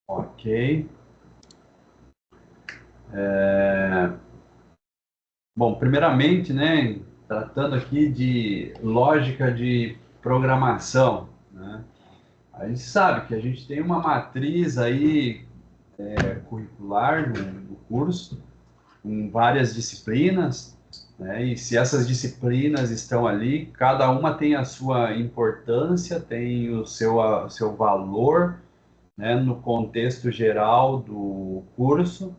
Ok. É, Bom, primeiramente, né, tratando aqui de lógica de programação, né? A gente sabe que a gente tem uma matriz aí curricular no curso, com várias disciplinas, né? E se essas disciplinas estão ali, cada uma tem a sua importância, tem o seu valor, né, no contexto geral do curso,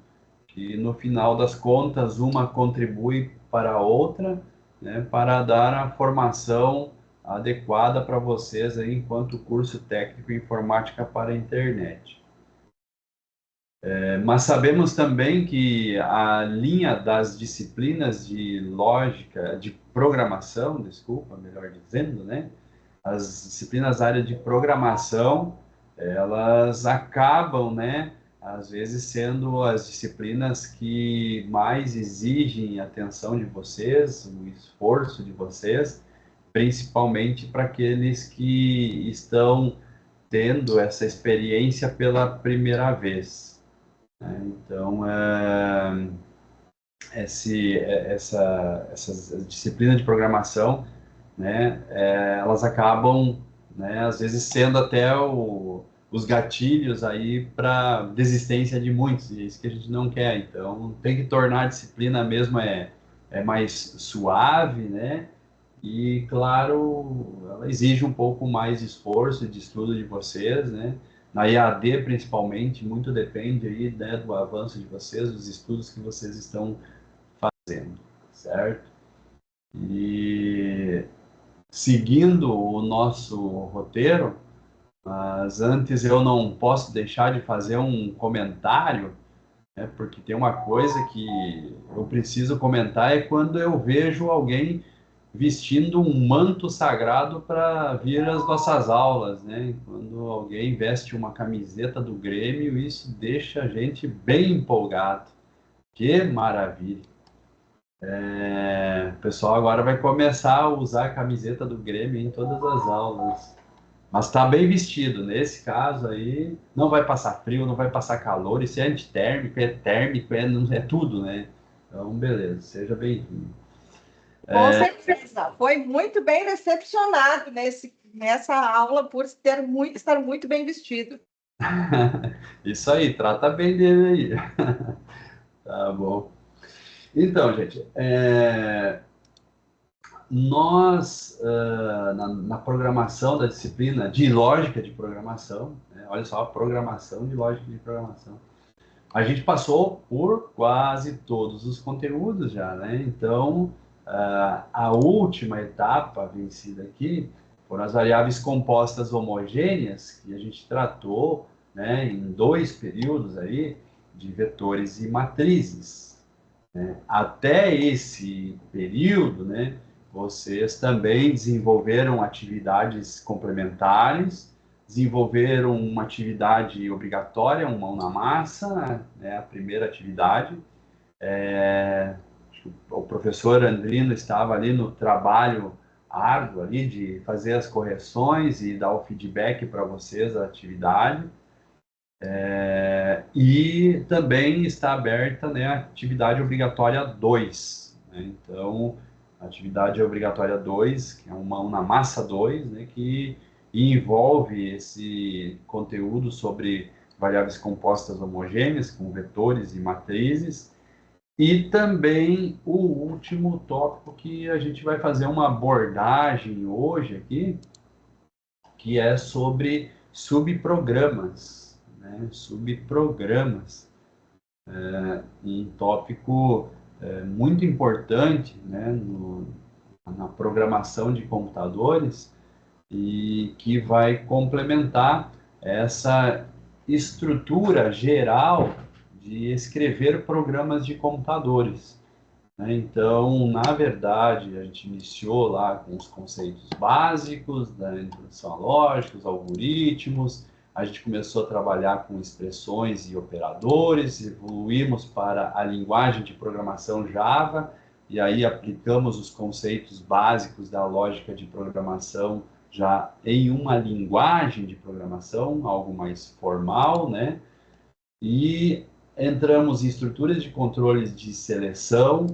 que no final das contas uma contribui para a outra, né, para dar a formação adequada para vocês aí, enquanto curso técnico em informática para a internet. Mas sabemos também que a linha das disciplinas de lógica, de programação, desculpa, melhor dizendo, né? As disciplinas da área de programação, elas acabam, né, às vezes sendo as disciplinas que mais exigem a atenção de vocês, o esforço de vocês, principalmente para aqueles que estão tendo essa experiência pela primeira vez, né? Então, essas disciplinas de programação, né, elas acabam, né, às vezes sendo até os gatilhos aí para desistência de muitos, e é isso que a gente não quer. Então, tem que tornar a disciplina mesmo mais suave, né, e, claro, ela exige um pouco mais de esforço de estudo de vocês, né? Na EAD, principalmente, muito depende aí, né, do avanço de vocês, dos estudos que vocês estão fazendo, certo? E seguindo o nosso roteiro, mas antes eu não posso deixar de fazer um comentário, né, porque tem uma coisa que eu preciso comentar, é quando eu vejo alguém vestindo um manto sagrado para vir às nossas aulas, né? Quando alguém veste uma camiseta do Grêmio, isso deixa a gente bem empolgado. Que maravilha! O pessoal agora vai começar a usar a camiseta do Grêmio em todas as aulas. Mas está bem vestido. Nesse caso aí, não vai passar frio, não vai passar calor. Isso é antitérmico, é térmico, é tudo, né? Então, beleza. Seja bem-vindo. Com certeza, foi muito bem recepcionado nessa aula por estar muito bem vestido. Isso aí, trata bem dele aí. Tá bom. Então, gente, nós, na programação da disciplina de lógica de programação, né, olha só, programação de lógica de programação, a gente passou por quase todos os conteúdos já, né? Então, a última etapa vencida aqui foram as variáveis compostas homogêneas, que a gente tratou, né, em 2 períodos aí, de vetores e matrizes. Até esse período, né, vocês também desenvolveram atividades complementares, desenvolveram uma atividade obrigatória, um mão na massa, né, a primeira atividade. O professor Andrino estava ali no trabalho árduo ali de fazer as correções e dar o feedback para vocês da atividade. E também está aberta, né, a atividade obrigatória 2, né? Então, a atividade obrigatória 2, que é uma mão na massa 2, né, que envolve esse conteúdo sobre variáveis compostas homogêneas, com vetores e matrizes, e também o último tópico que a gente vai fazer uma abordagem hoje aqui, que é sobre subprogramas, né? Subprogramas, um tópico muito importante, né, na programação de computadores e que vai complementar essa estrutura geral de escrever programas de computadores, né? Então, na verdade, a gente iniciou lá com os conceitos básicos da introdução à lógica, os algoritmos, a gente começou a trabalhar com expressões e operadores, evoluímos para a linguagem de programação Java, e aí aplicamos os conceitos básicos da lógica de programação já em uma linguagem de programação, algo mais formal, né? E entramos em estruturas de controles de seleção,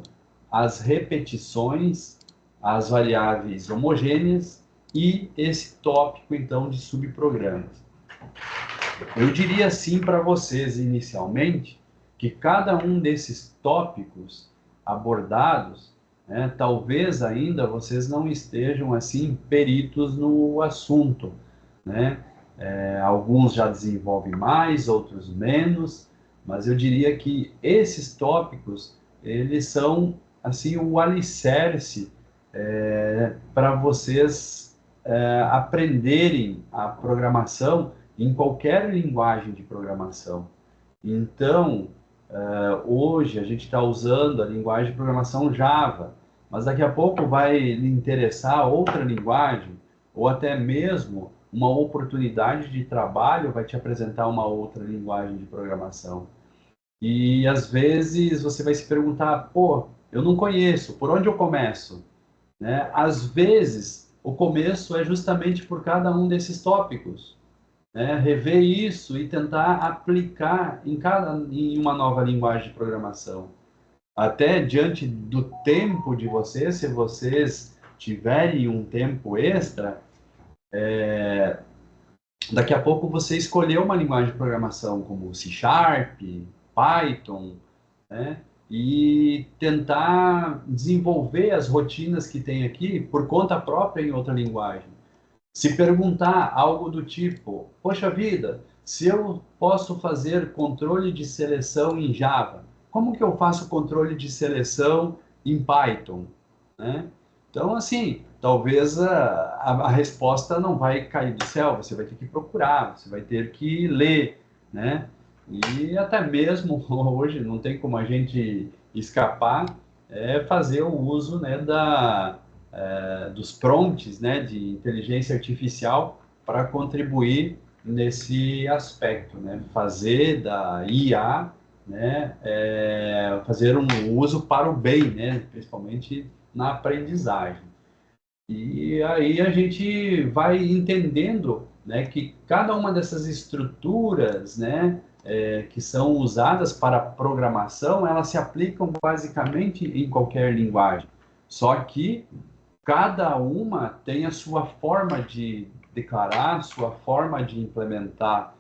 as repetições, as variáveis homogêneas e esse tópico, então, de subprogramas. Eu diria assim para vocês, inicialmente, que cada um desses tópicos abordados, né, talvez ainda vocês não estejam assim peritos no assunto, né? Alguns já desenvolvem mais, outros menos, mas eu diria que esses tópicos, eles são assim o alicerce para vocês aprenderem a programação em qualquer linguagem de programação. Então, hoje a gente está usando a linguagem de programação Java, mas daqui a pouco vai lhe interessar outra linguagem, ou até mesmo uma oportunidade de trabalho vai te apresentar uma outra linguagem de programação. E às vezes você vai se perguntar, pô, eu não conheço, por onde eu começo? Né? Às vezes, o começo é justamente por cada um desses tópicos, né? Rever isso e tentar aplicar em uma nova linguagem de programação. Até diante do tempo de vocês, se vocês tiverem um tempo extra, daqui a pouco você escolheu uma linguagem de programação como C Sharp, Python, né? E tentar desenvolver as rotinas que tem aqui por conta própria em outra linguagem. Se perguntar algo do tipo, poxa vida, se eu posso fazer controle de seleção em Java, como que eu faço controle de seleção em Python? Né? Então, assim, talvez a resposta não vai cair do céu, você vai ter que procurar, você vai ter que ler, né? E até mesmo hoje não tem como a gente escapar, fazer o uso, né, dos prompts, né, de inteligência artificial para contribuir nesse aspecto, né, fazer da IA, né, fazer um uso para o bem, né, principalmente na aprendizagem. E aí a gente vai entendendo, né, que cada uma dessas estruturas, né, que são usadas para programação, elas se aplicam basicamente em qualquer linguagem. Só que cada uma tem a sua forma de declarar, sua forma de implementar.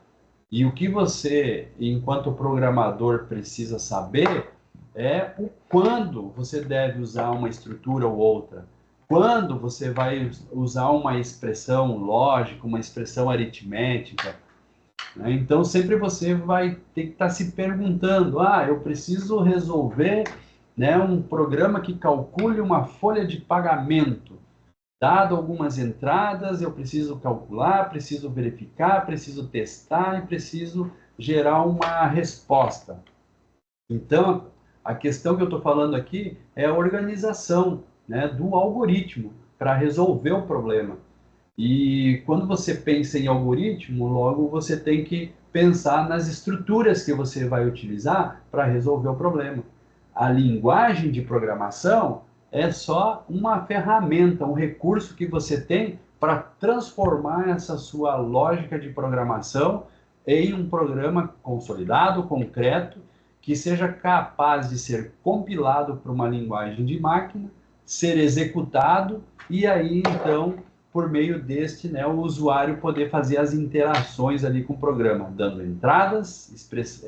E o que você, enquanto programador, precisa saber é o quando você deve usar uma estrutura ou outra. Quando você vai usar uma expressão lógica, uma expressão aritmética, né? Então, sempre você vai ter que estar se perguntando: eu preciso resolver, né, um programa que calcule uma folha de pagamento. Dado algumas entradas, eu preciso calcular, preciso verificar, preciso testar e preciso gerar uma resposta. Então, a questão que eu estou falando aqui é a organização, né, do algoritmo para resolver o problema. E quando você pensa em algoritmo, logo você tem que pensar nas estruturas que você vai utilizar para resolver o problema. A linguagem de programação é só uma ferramenta, um recurso que você tem para transformar essa sua lógica de programação em um programa consolidado, concreto, que seja capaz de ser compilado para uma linguagem de máquina, ser executado e aí então por meio deste, né, o usuário poder fazer as interações ali com o programa, dando entradas,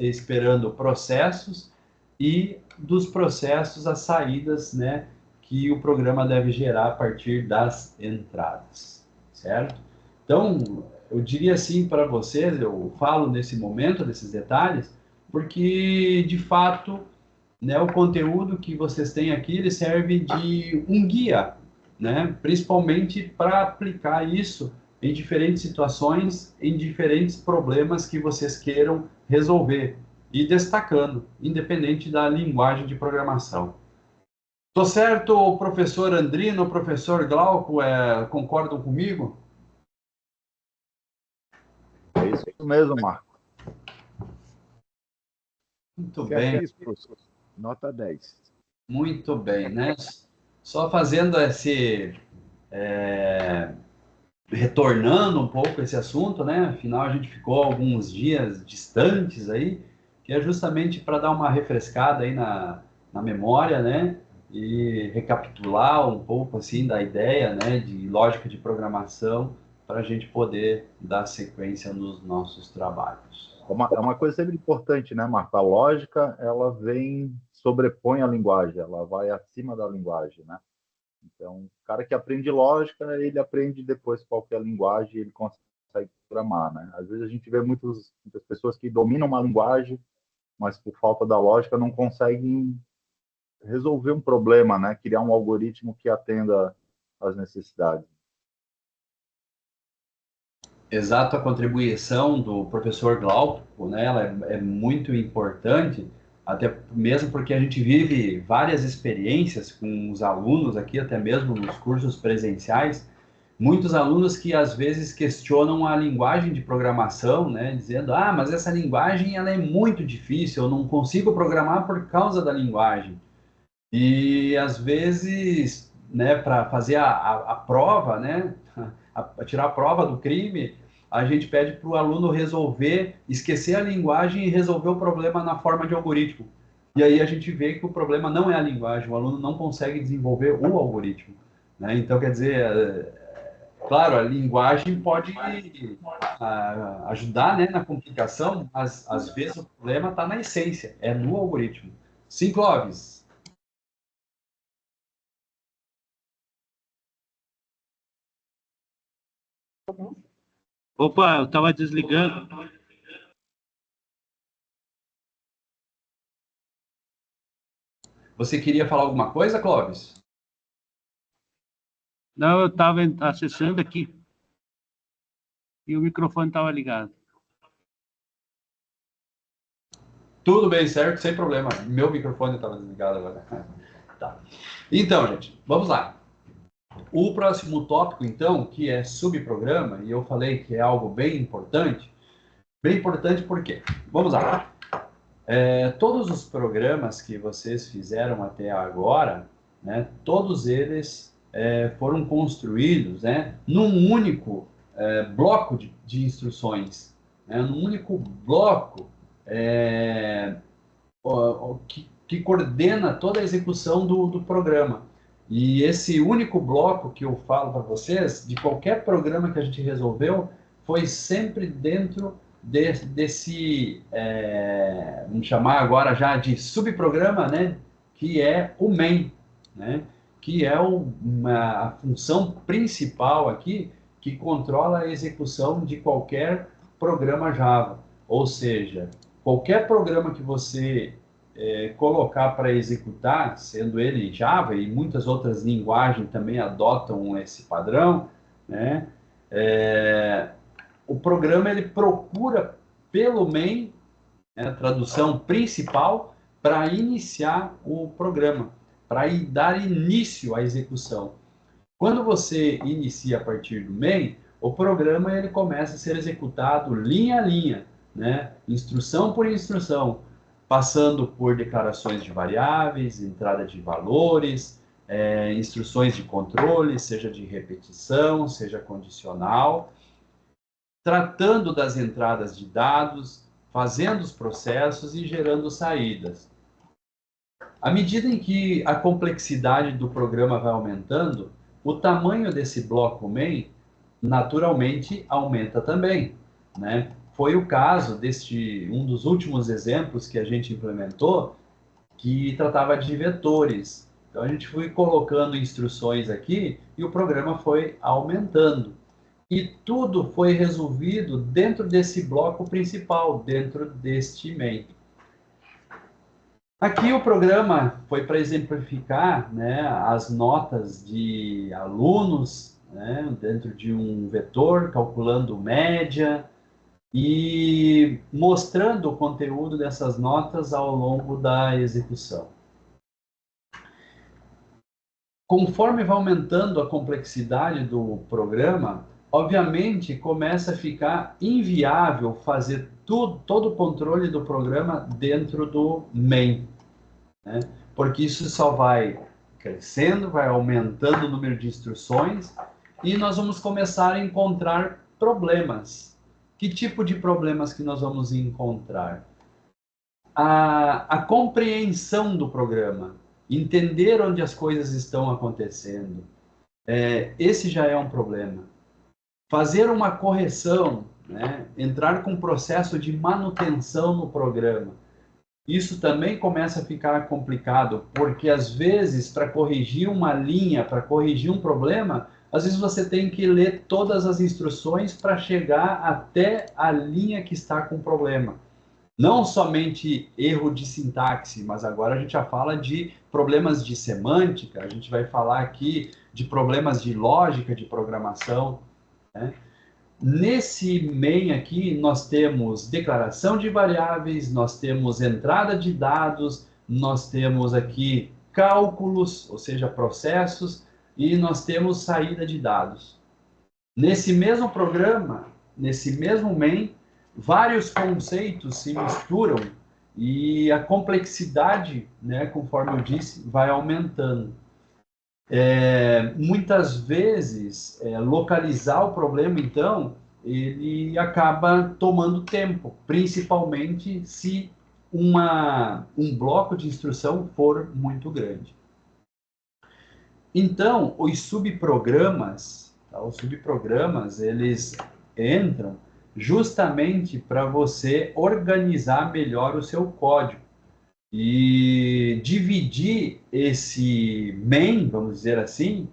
esperando processos e dos processos as saídas, né, que o programa deve gerar a partir das entradas, certo? Então, eu diria assim para vocês, eu falo nesse momento desses detalhes, porque de fato, né, o conteúdo que vocês têm aqui, ele serve de um guia, né, principalmente para aplicar isso em diferentes situações, em diferentes problemas que vocês queiram resolver, e destacando, independente da linguagem de programação. Tô certo, o professor Andrino, o professor Glauco, concordam comigo? É isso mesmo, Marco. Muito bem. Professor. Nota 10. Muito bem, né? Só fazendo retornando um pouco esse assunto, né? Afinal, a gente ficou alguns dias distantes aí, que é justamente para dar uma refrescada aí na memória, né? E recapitular um pouco assim da ideia, né, de lógica de programação para a gente poder dar sequência nos nossos trabalhos. É uma coisa sempre importante, né, Marta? A lógica, ela vem, sobrepõe a linguagem, ela vai acima da linguagem, né? Então, o cara que aprende lógica, ele aprende depois qualquer linguagem, ele consegue programar, né? Às vezes a gente vê muitas pessoas que dominam uma linguagem, mas por falta da lógica não conseguem resolver um problema, né? Criar um algoritmo que atenda às necessidades. Exato, a contribuição do professor Glauco, né, ela é muito importante, até mesmo porque a gente vive várias experiências com os alunos aqui, até mesmo nos cursos presenciais, muitos alunos que às vezes questionam a linguagem de programação, né, dizendo, ah, mas essa linguagem ela é muito difícil, eu não consigo programar por causa da linguagem. E às vezes, né, para fazer a prova, né, tirar a prova do crime, a gente pede para o aluno resolver, esquecer a linguagem e resolver o problema na forma de algoritmo. E aí a gente vê que o problema não é a linguagem, o aluno não consegue desenvolver o algoritmo. Né? Então, quer dizer, claro, a linguagem pode ajudar, né, na complicação, mas às vezes o problema está na essência, é no algoritmo. Sim, Clóvis. Opa, eu estava desligando. Você queria falar alguma coisa, Clóvis? Não, eu estava acessando aqui. E o microfone estava ligado. Tudo bem, certo? Sem problema. Meu microfone estava desligado agora. Tá. Então, gente, vamos lá. O próximo tópico, então, que é subprograma, e eu falei que é algo bem importante por quê? Vamos lá. Todos os programas que vocês fizeram até agora, né, todos eles foram construídos, né, num único bloco de instruções, né, num único bloco que coordena toda a execução do programa. E esse único bloco que eu falo para vocês, de qualquer programa que a gente resolveu, foi sempre dentro desse, vamos chamar agora já de subprograma, né, que é o main, né, que é a função principal aqui que controla a execução de qualquer programa Java. Ou seja, qualquer programa que você colocar para executar, sendo ele Java e muitas outras linguagens também adotam esse padrão, né? O programa ele procura pelo main, né, a tradução principal, para iniciar o programa, para dar início à execução. Quando você inicia a partir do main, o programa ele começa a ser executado linha a linha, né? Instrução por instrução, passando por declarações de variáveis, entrada de valores, instruções de controle, seja de repetição, seja condicional, tratando das entradas de dados, fazendo os processos e gerando saídas. À medida em que a complexidade do programa vai aumentando, o tamanho desse bloco main naturalmente aumenta também, né? Foi o caso deste um dos últimos exemplos que a gente implementou, que tratava de vetores. Então a gente foi colocando instruções aqui e o programa foi aumentando. E tudo foi resolvido dentro desse bloco principal, dentro deste main. Aqui o programa foi para exemplificar, né, as notas de alunos, né, dentro de um vetor, calculando média e mostrando o conteúdo dessas notas ao longo da execução. Conforme vai aumentando a complexidade do programa, obviamente começa a ficar inviável fazer todo o controle do programa dentro do main, né? Porque isso só vai crescendo, vai aumentando o número de instruções e nós vamos começar a encontrar problemas. Que tipo de problemas que nós vamos encontrar? a compreensão do programa, entender onde as coisas estão acontecendo, esse já é um problema. Fazer uma correção, né? Entrar com um processo de manutenção no programa, isso também começa a ficar complicado, porque às vezes, para corrigir uma linha, para corrigir um problema, às vezes você tem que ler todas as instruções para chegar até a linha que está com problema. Não somente erro de sintaxe, mas agora a gente já fala de problemas de semântica, a gente vai falar aqui de problemas de lógica de programação, né? Nesse main aqui, nós temos declaração de variáveis, nós temos entrada de dados, nós temos aqui cálculos, ou seja, processos, e nós temos saída de dados. Nesse mesmo programa, nesse mesmo main, vários conceitos se misturam e a complexidade, né, conforme eu disse, vai aumentando. Muitas vezes, localizar o problema, então, ele acaba tomando tempo, principalmente se um bloco de instrução for muito grande. Então, os subprogramas, tá? Os subprogramas, eles entram justamente para você organizar melhor o seu código e dividir esse main, vamos dizer assim,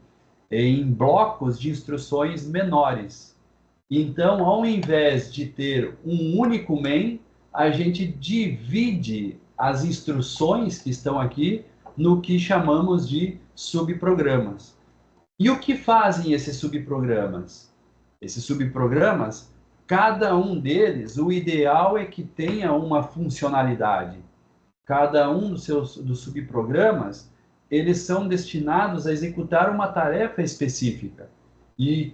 em blocos de instruções menores. Então, ao invés de ter um único main, a gente divide as instruções que estão aqui no que chamamos de subprogramas. E o que fazem esses subprogramas? Esses subprogramas, cada um deles, o ideal é que tenha uma funcionalidade. Cada um dos subprogramas, eles são destinados a executar uma tarefa específica. E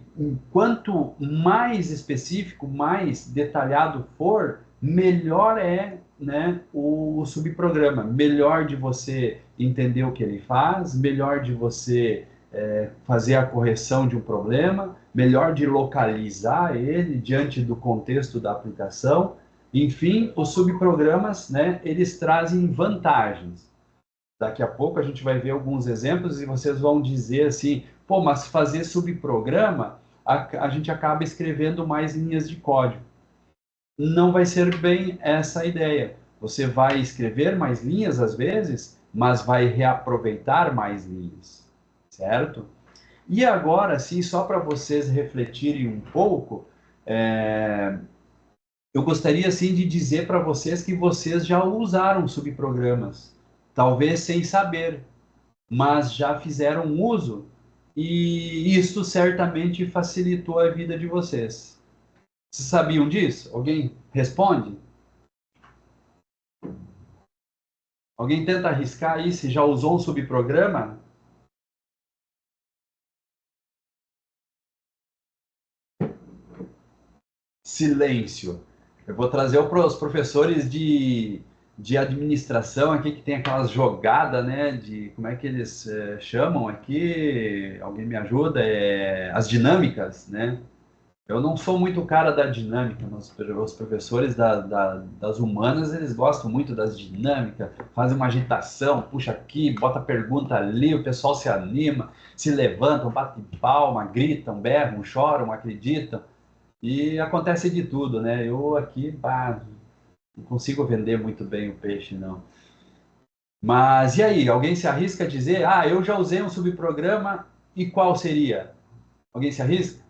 quanto mais específico, mais detalhado for, melhor é, né, o subprograma. Melhor de você entender o que ele faz, melhor de você fazer a correção de um problema, melhor de localizar ele diante do contexto da aplicação. Enfim, os subprogramas, né, eles trazem vantagens. Daqui a pouco a gente vai ver alguns exemplos e vocês vão dizer assim, pô, mas fazer subprograma, a gente acaba escrevendo mais linhas de código. Não vai ser bem essa a ideia. Você vai escrever mais linhas às vezes, mas vai reaproveitar mais linhas, certo? E agora, sim, só para vocês refletirem um pouco, eu gostaria assim de dizer para vocês que vocês já usaram subprogramas, talvez sem saber, mas já fizeram uso e isso certamente facilitou a vida de vocês. Vocês sabiam disso? Alguém responde? Alguém tenta arriscar aí se já usou um subprograma? Silêncio. Eu vou trazer os professores de administração aqui, que tem aquelas jogadas, né, de, como é que eles chamam aqui? Alguém me ajuda? As dinâmicas, né? Eu não sou muito o cara da dinâmica, mas os professores das humanas, eles gostam muito das dinâmicas, fazem uma agitação, puxa aqui, bota pergunta ali, o pessoal se anima, se levantam, batem palma, gritam, berram, choram, acreditam. E acontece de tudo, né? Eu aqui, pá, não consigo vender muito bem o peixe, não. Mas e aí? Alguém se arrisca a dizer, ah, eu já usei um subprograma e qual seria? Alguém se arrisca?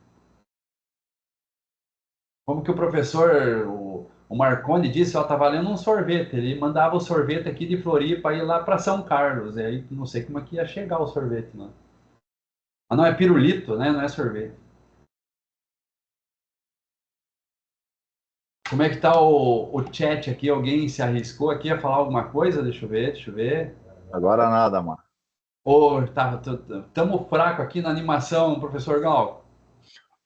Como que o professor, o Marconi disse, ó, tá valendo um sorvete. Ele mandava o sorvete aqui de Floripa ir lá para São Carlos. E aí não sei como é que ia chegar o sorvete, não. Mas não é pirulito, né? Não é sorvete. Como é que tá o chat aqui? Alguém se arriscou aqui a falar alguma coisa? Deixa eu ver, deixa eu ver. Agora nada, mano. Ô, tamo fraco aqui na animação, professor Gal.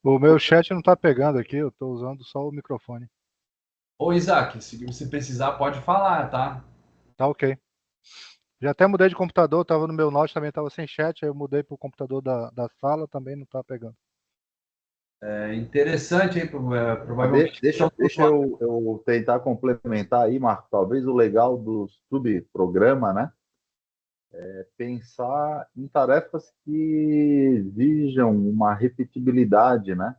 O meu chat não tá pegando aqui, eu tô usando só o microfone. Ô, Isaac, se você precisar, pode falar, tá? Tá ok. Já até mudei de computador, tava no meu note, também tava sem chat, aí eu mudei pro computador da sala, também não tá pegando. É interessante, hein? Provavelmente. Deixa eu tentar complementar aí, Marco. Talvez o legal do subprograma, né? É pensar em tarefas que exijam uma repetibilidade, né?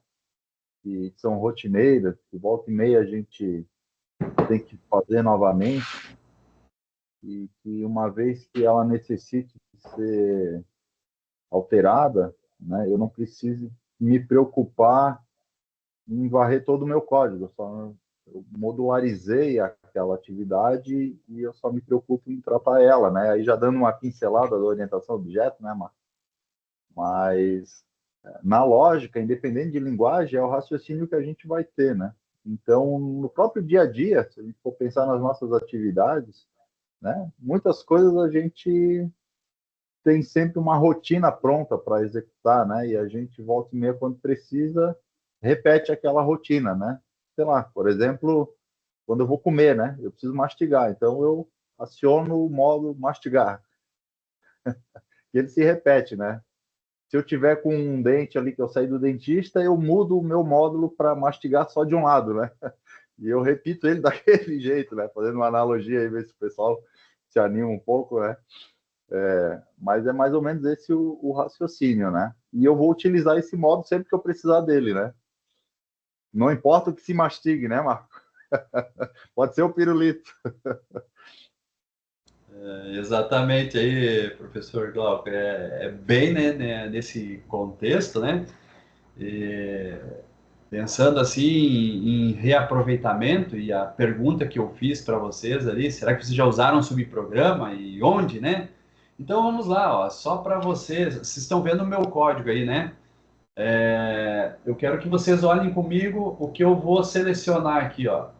Que são rotineiras, que volta e meia a gente tem que fazer novamente, e que uma vez que ela necessite ser alterada, né? Eu não preciso me preocupar em varrer todo o meu código. Eu modularizei aquela atividade e eu só me preocupo em tratar ela, né? Aí já dando uma pincelada da orientação a objeto, né, Marco? Mas na lógica, independente de linguagem, é o raciocínio que a gente vai ter, né? Então, no próprio dia a dia, se a gente for pensar nas nossas atividades, né, muitas coisas a gente tem sempre uma rotina pronta para executar, né? E a gente volta e meia quando precisa, repete aquela rotina, né? Sei lá, por exemplo, quando eu vou comer, né? Eu preciso mastigar, então eu aciono o modo mastigar. E ele se repete, né? Se eu tiver com um dente ali que eu saí do dentista, eu mudo o meu módulo para mastigar só de um lado, né? E eu repito ele daquele jeito, né? Fazendo uma analogia aí, ver se o pessoal se anima um pouco, né? Mas é mais ou menos esse o raciocínio, né? E eu vou utilizar esse modo sempre que eu precisar dele, né? Não importa o que se mastigue, né, Marco? Pode ser o pirulito. Exatamente aí, professor Glauco. Bem, né, nesse contexto, né? E, pensando assim em reaproveitamento, e a pergunta que eu fiz para vocês ali, será que vocês já usaram o subprograma e onde, né? Então vamos lá, ó, só para vocês estão vendo o meu código aí, né? Eu quero que vocês olhem comigo o que eu vou selecionar aqui, ó.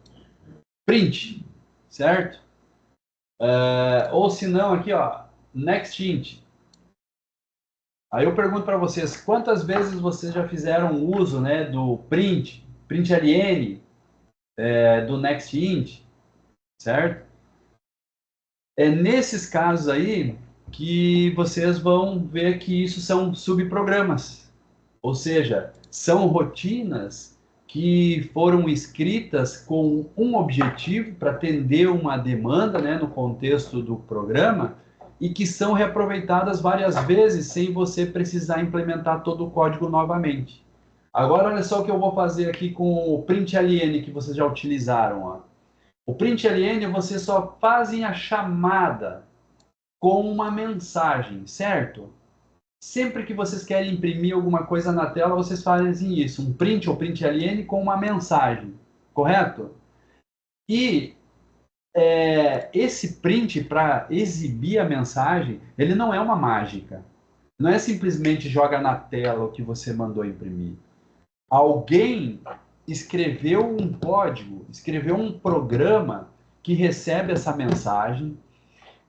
Print, certo? Ou se não, aqui, ó, next int. Aí eu pergunto para vocês, quantas vezes vocês já fizeram uso, né, do println, do next int, certo? É nesses casos aí que vocês vão ver que isso são subprogramas, ou seja, são rotinas que foram escritas com um objetivo para atender uma demanda, né, no contexto do programa, e que são reaproveitadas várias vezes sem você precisar implementar todo o código novamente. Agora, olha só o que eu vou fazer aqui com o println que vocês já utilizaram. Ó. O println, vocês só fazem a chamada com uma mensagem, certo? Sempre que vocês querem imprimir alguma coisa na tela, vocês fazem isso, um print ou println com uma mensagem, correto? E esse print, para exibir a mensagem, ele não é uma mágica. Não é simplesmente joga na tela o que você mandou imprimir. Alguém escreveu um código, escreveu um programa que recebe essa mensagem,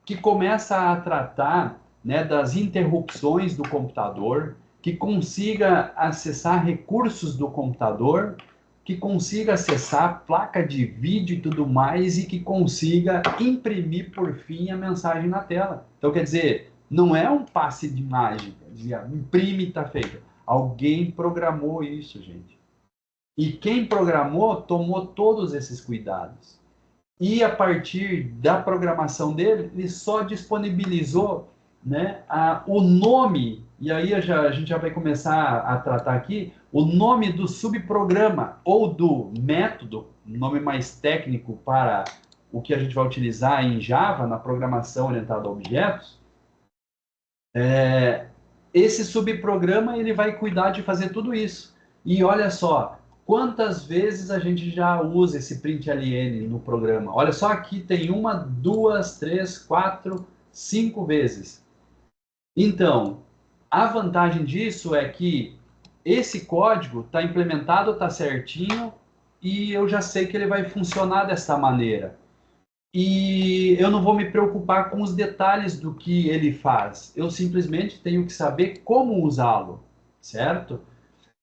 que começa a tratar, né, das interrupções do computador, que consiga acessar recursos do computador, que consiga acessar a placa de vídeo e tudo mais, e que consiga imprimir, por fim, a mensagem na tela. Então, quer dizer, não é um passe de mágica, dizia, imprime e está feito. Alguém programou isso, gente. E quem programou tomou todos esses cuidados. E a partir da programação dele, ele só disponibilizou, né, o nome, e aí a gente já vai começar a tratar aqui, o nome do subprograma ou do método, nome mais técnico para o que a gente vai utilizar em Java, na programação orientada a objetos. Esse subprograma ele vai cuidar de fazer tudo isso. E olha só, quantas vezes a gente já usa esse println no programa? Olha só, aqui tem 1, 2, 3, 4, 5 vezes. Então, a vantagem disso é que esse código está implementado, está certinho, e eu já sei que ele vai funcionar dessa maneira. E eu não vou me preocupar com os detalhes do que ele faz. Eu simplesmente tenho que saber como usá-lo, certo?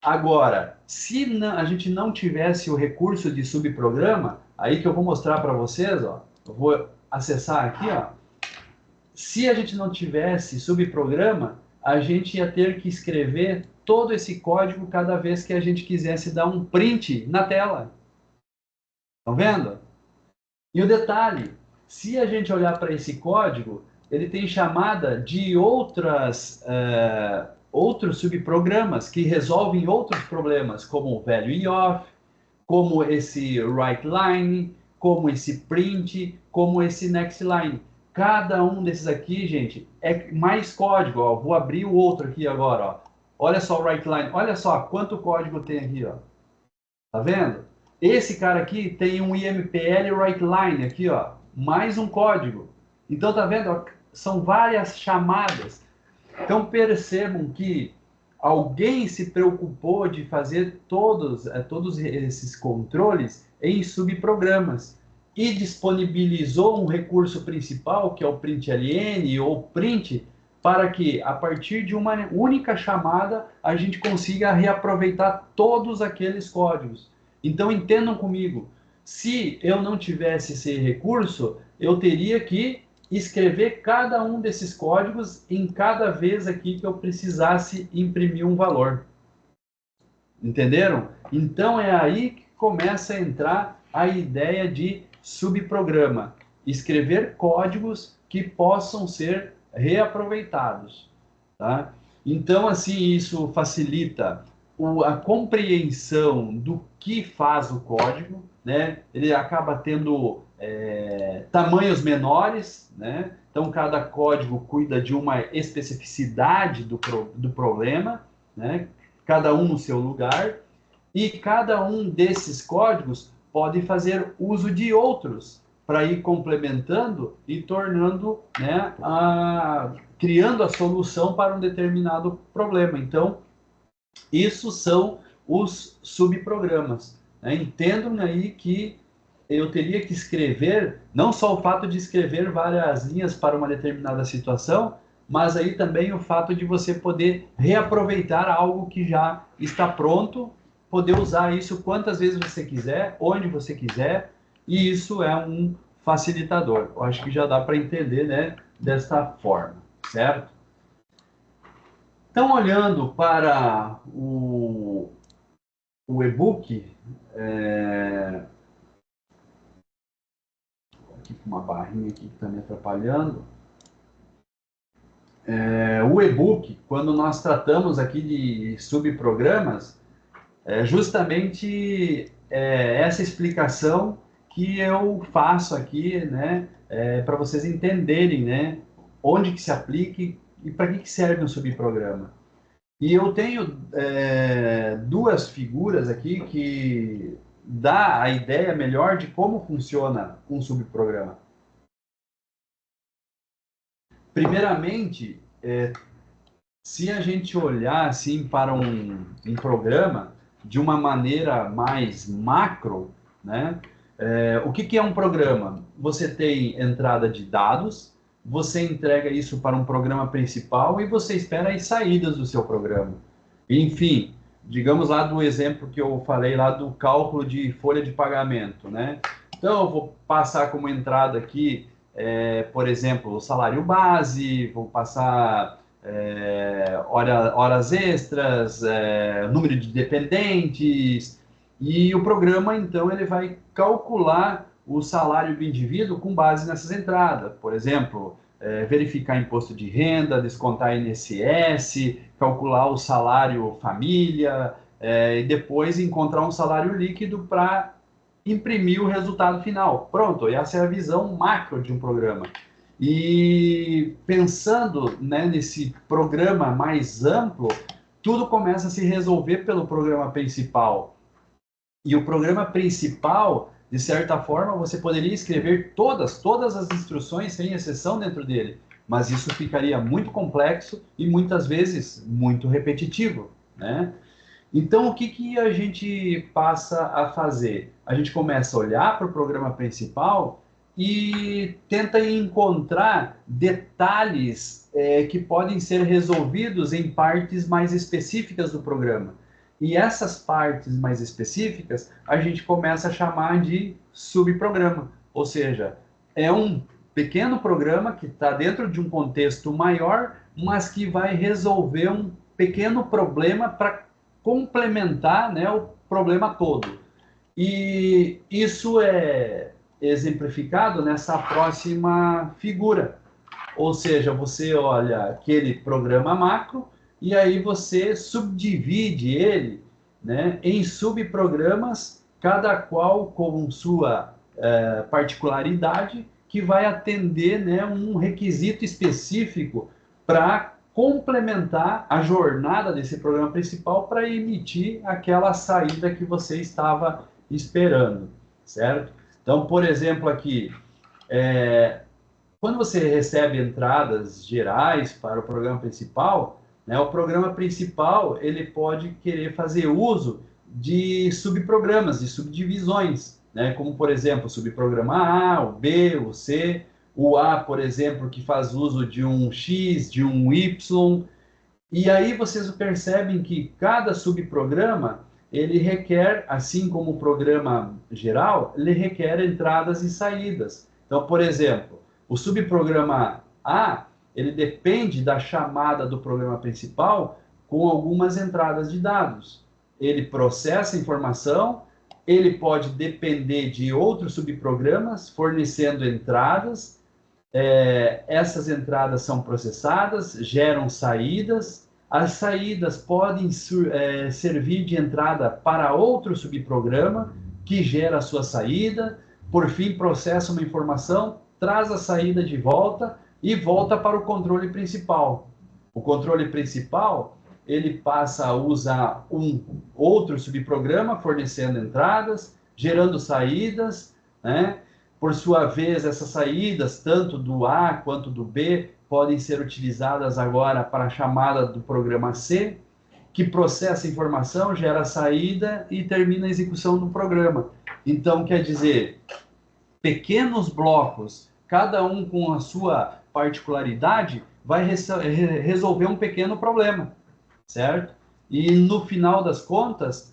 Agora, se a gente não tivesse o recurso de subprograma, aí que eu vou mostrar para vocês, ó, eu vou acessar aqui, ó. Se a gente não tivesse subprograma, a gente ia ter que escrever todo esse código cada vez que a gente quisesse dar um print na tela. Estão vendo? E o detalhe, se a gente olhar para esse código, ele tem chamada de outros subprogramas que resolvem outros problemas, como o value IOF, como esse writeLine, como esse print, como esse nextLine. Cada um desses aqui, gente, é mais código. Ó. Vou abrir o outro aqui agora. Ó. Olha só o writeLine. Olha só quanto código tem aqui. Ó. Tá vendo? Esse cara aqui tem um IMPL writeLine aqui, ó, mais um código. Então, tá vendo? Ó, são várias chamadas. Então, percebam que alguém se preocupou de fazer todos esses controles em subprogramas e disponibilizou um recurso principal, que é o println ou print, para que, a partir de uma única chamada, a gente consiga reaproveitar todos aqueles códigos. Então, entendam comigo, se eu não tivesse esse recurso, eu teria que escrever cada um desses códigos em cada vez aqui que eu precisasse imprimir um valor. Entenderam? Então, é aí que começa a entrar a ideia de subprograma. Escrever códigos que possam ser reaproveitados. Tá? Então, assim, isso facilita a compreensão do que faz o código, né? Ele acaba tendo tamanhos menores, né? Então, cada código cuida de uma especificidade do problema, né? Cada um no seu lugar, e cada um desses códigos pode fazer uso de outros para ir complementando e tornando, né, criando a solução para um determinado problema. Então, isso são os subprogramas. Né? Entendam aí que eu teria que escrever, não só o fato de escrever várias linhas para uma determinada situação, mas aí também o fato de você poder reaproveitar algo que já está pronto, poder usar isso quantas vezes você quiser, onde você quiser, e isso é um facilitador. Eu acho que já dá para entender, né, desta forma, certo? Então, olhando para o e-book, aqui com uma barrinha aqui que está me atrapalhando. O e-book, quando nós tratamos aqui de subprogramas, é justamente essa explicação que eu faço aqui, né, para vocês entenderem, né, onde que se aplique e para que serve um subprograma. E eu tenho duas figuras aqui que dá a ideia melhor de como funciona um subprograma. Primeiramente, se a gente olhar assim para um programa de uma maneira mais macro, né? O que é um programa? Você tem entrada de dados, você entrega isso para um programa principal e você espera as saídas do seu programa. Enfim, digamos lá do exemplo que eu falei lá do cálculo de folha de pagamento, né? Então, eu vou passar como entrada aqui, por exemplo, o salário base, vou passar horas extras, número de dependentes, e o programa, então, ele vai calcular o salário do indivíduo com base nessas entradas. Por exemplo, verificar imposto de renda, descontar INSS, calcular o salário família, e depois encontrar um salário líquido para imprimir o resultado final. Pronto, essa é a visão macro de um programa. E pensando, né, nesse programa mais amplo, tudo começa a se resolver pelo programa principal. E o programa principal, de certa forma, você poderia escrever todas as instruções, sem exceção, dentro dele. Mas isso ficaria muito complexo e, muitas vezes, muito repetitivo, né? Então, o que a gente passa a fazer? A gente começa a olhar para o programa principal e tenta encontrar detalhes que podem ser resolvidos em partes mais específicas do programa. E essas partes mais específicas a gente começa a chamar de subprograma. Ou seja, é um pequeno programa que está dentro de um contexto maior, mas que vai resolver um pequeno problema para complementar, né, o problema todo. E isso é exemplificado nessa próxima figura. Ou seja, você olha aquele programa macro e aí você subdivide ele, né, em subprogramas, cada qual com sua particularidade, que vai atender, né, um requisito específico para complementar a jornada desse programa principal para emitir aquela saída que você estava esperando, certo? Então, por exemplo, aqui, quando você recebe entradas gerais para o programa principal, né, o programa principal ele pode querer fazer uso de subprogramas, de subdivisões, né, como, por exemplo, o subprograma A, o B, o C, o A, por exemplo, que faz uso de um X, de um Y, e aí vocês percebem que cada subprograma ele requer, assim como o programa geral, ele requer entradas e saídas. Então, por exemplo, o subprograma A, ele depende da chamada do programa principal com algumas entradas de dados. Ele processa a informação, ele pode depender de outros subprogramas fornecendo entradas, essas entradas são processadas, geram saídas, as saídas podem servir de entrada para outro subprograma que gera a sua saída, por fim processa uma informação, traz a saída de volta e volta para o controle principal. O controle principal ele passa a usar um outro subprograma fornecendo entradas, gerando saídas, né? Por sua vez, essas saídas, tanto do A quanto do B, podem ser utilizadas agora para a chamada do programa C, que processa a informação, gera a saída e termina a execução do programa. Então, quer dizer, pequenos blocos, cada um com a sua particularidade, vai resolver um pequeno problema, certo? E no final das contas,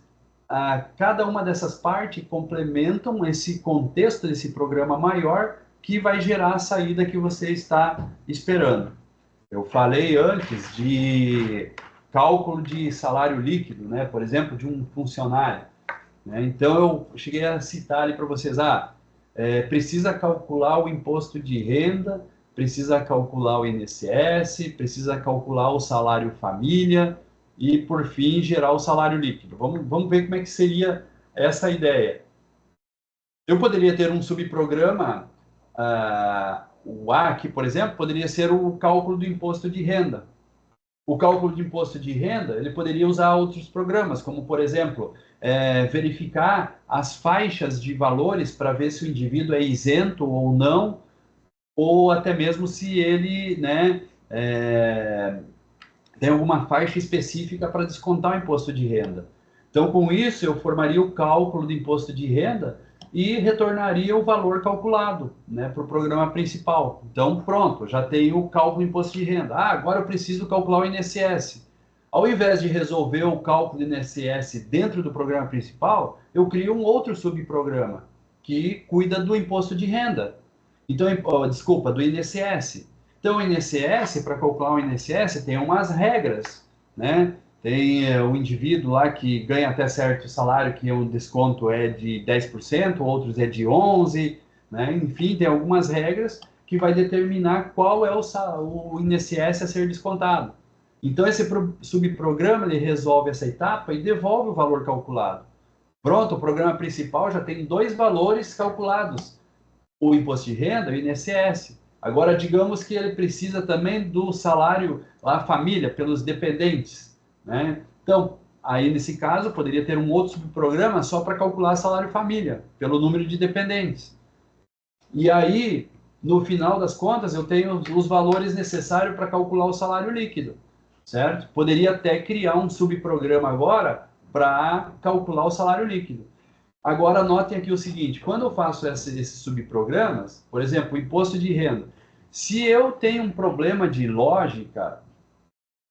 cada uma dessas partes complementam esse contexto desse programa maior que vai gerar a saída que você está esperando. Eu falei antes de cálculo de salário líquido, né? Por exemplo, de um funcionário, né? Então, eu cheguei a citar ali para vocês, precisa calcular o imposto de renda, precisa calcular o INSS, precisa calcular o salário família, e, por fim, gerar o salário líquido. Vamos ver como é que seria essa ideia. Eu poderia ter um subprograma, o A aqui, por exemplo, poderia ser o cálculo do imposto de renda. O cálculo de imposto de renda, ele poderia usar outros programas, como, por exemplo, verificar as faixas de valores para ver se o indivíduo é isento ou não, ou até mesmo se ele, né, tem alguma faixa específica para descontar o imposto de renda. Então, com isso, eu formaria o cálculo do imposto de renda e retornaria o valor calculado, né, para o programa principal. Então, pronto, já tenho o cálculo do imposto de renda. Agora eu preciso calcular o INSS. Ao invés de resolver o cálculo do INSS dentro do programa principal, eu crio um outro subprograma que cuida do imposto de renda. Então, desculpa, do INSS. Então, o INSS, para calcular o INSS, tem umas regras, né? Tem o indivíduo lá que ganha até certo salário, que o desconto é de 10%, outros é de 11%, né? Enfim, tem algumas regras que vai determinar qual é o INSS a ser descontado. Então, esse subprograma, ele resolve essa etapa e devolve o valor calculado. Pronto, o programa principal já tem dois valores calculados, o imposto de renda e o INSS. Agora, digamos que ele precisa também do salário lá, família, pelos dependentes, né? Então, aí nesse caso, poderia ter um outro subprograma só para calcular salário família, pelo número de dependentes. E aí, no final das contas, eu tenho os valores necessários para calcular o salário líquido, certo? Poderia até criar um subprograma agora para calcular o salário líquido. Agora, notem aqui o seguinte, quando eu faço esses subprogramas, por exemplo, o imposto de renda, se eu tenho um problema de lógica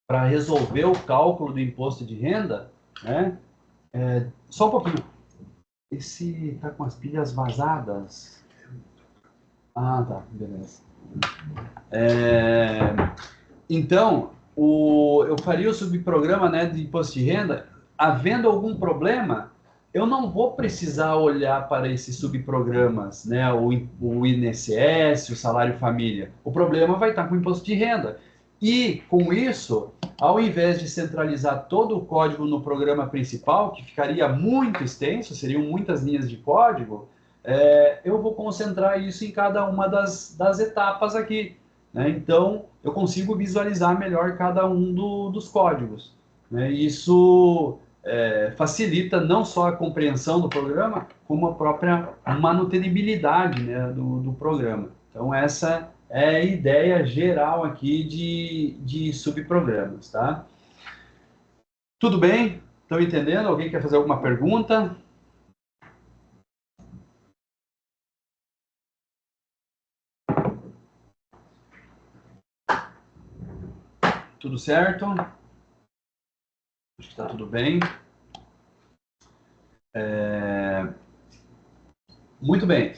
para resolver o cálculo do imposto de renda, né? Só um pouquinho. Esse está com as pilhas vazadas. Ah, tá, beleza. Então, eu faria o subprograma, né, de imposto de renda. Havendo algum problema, eu não vou precisar olhar para esses subprogramas, né, o INSS, o salário família. O problema vai estar com o imposto de renda. E, com isso, ao invés de centralizar todo o código no programa principal, que ficaria muito extenso, seriam muitas linhas de código, eu vou concentrar isso em cada uma das etapas aqui, né? Então, eu consigo visualizar melhor cada um dos códigos, né? Isso facilita não só a compreensão do programa, como a própria manutenibilidade, né, do programa. Então, essa é a ideia geral aqui de subprogramas, tá? Tudo bem? Estão entendendo? Alguém quer fazer alguma pergunta? Tudo certo? Acho que está tudo bem. Muito bem.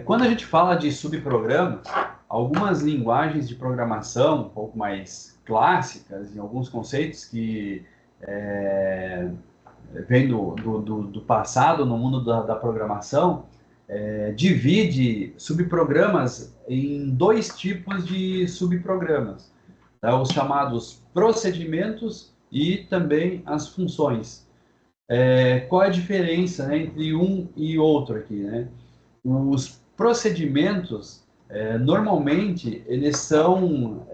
Quando a gente fala de subprogramas, algumas linguagens de programação um pouco mais clássicas, em alguns conceitos que vêm do passado no mundo da programação, divide subprogramas em dois tipos de subprogramas, tá? Os chamados procedimentos e também as funções. Qual é a diferença, né, entre um e outro aqui, né? Os procedimentos, normalmente, eles são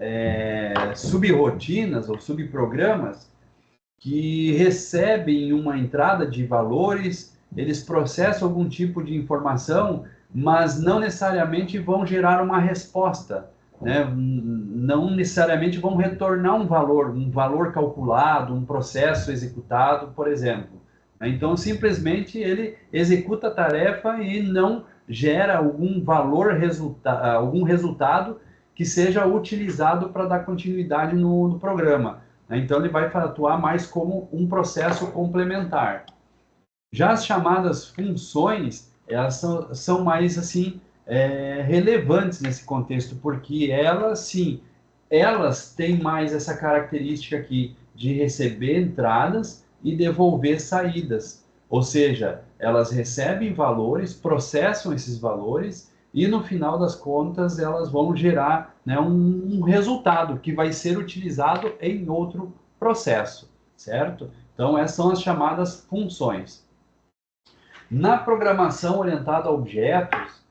subrotinas ou subprogramas que recebem uma entrada de valores, eles processam algum tipo de informação, mas não necessariamente vão gerar uma resposta, né? Não necessariamente vão retornar um valor calculado, um processo executado, por exemplo. Então, simplesmente, ele executa a tarefa e não gera algum algum resultado que seja utilizado para dar continuidade no programa. Então, ele vai atuar mais como um processo complementar. Já as chamadas funções, elas são mais, assim, relevantes nesse contexto, porque elas, sim, elas têm mais essa característica aqui de receber entradas e devolver saídas. Ou seja, elas recebem valores, processam esses valores e, no final das contas, elas vão gerar, né, um resultado que vai ser utilizado em outro processo, certo? Então, essas são as chamadas funções. Na programação orientada a objetos,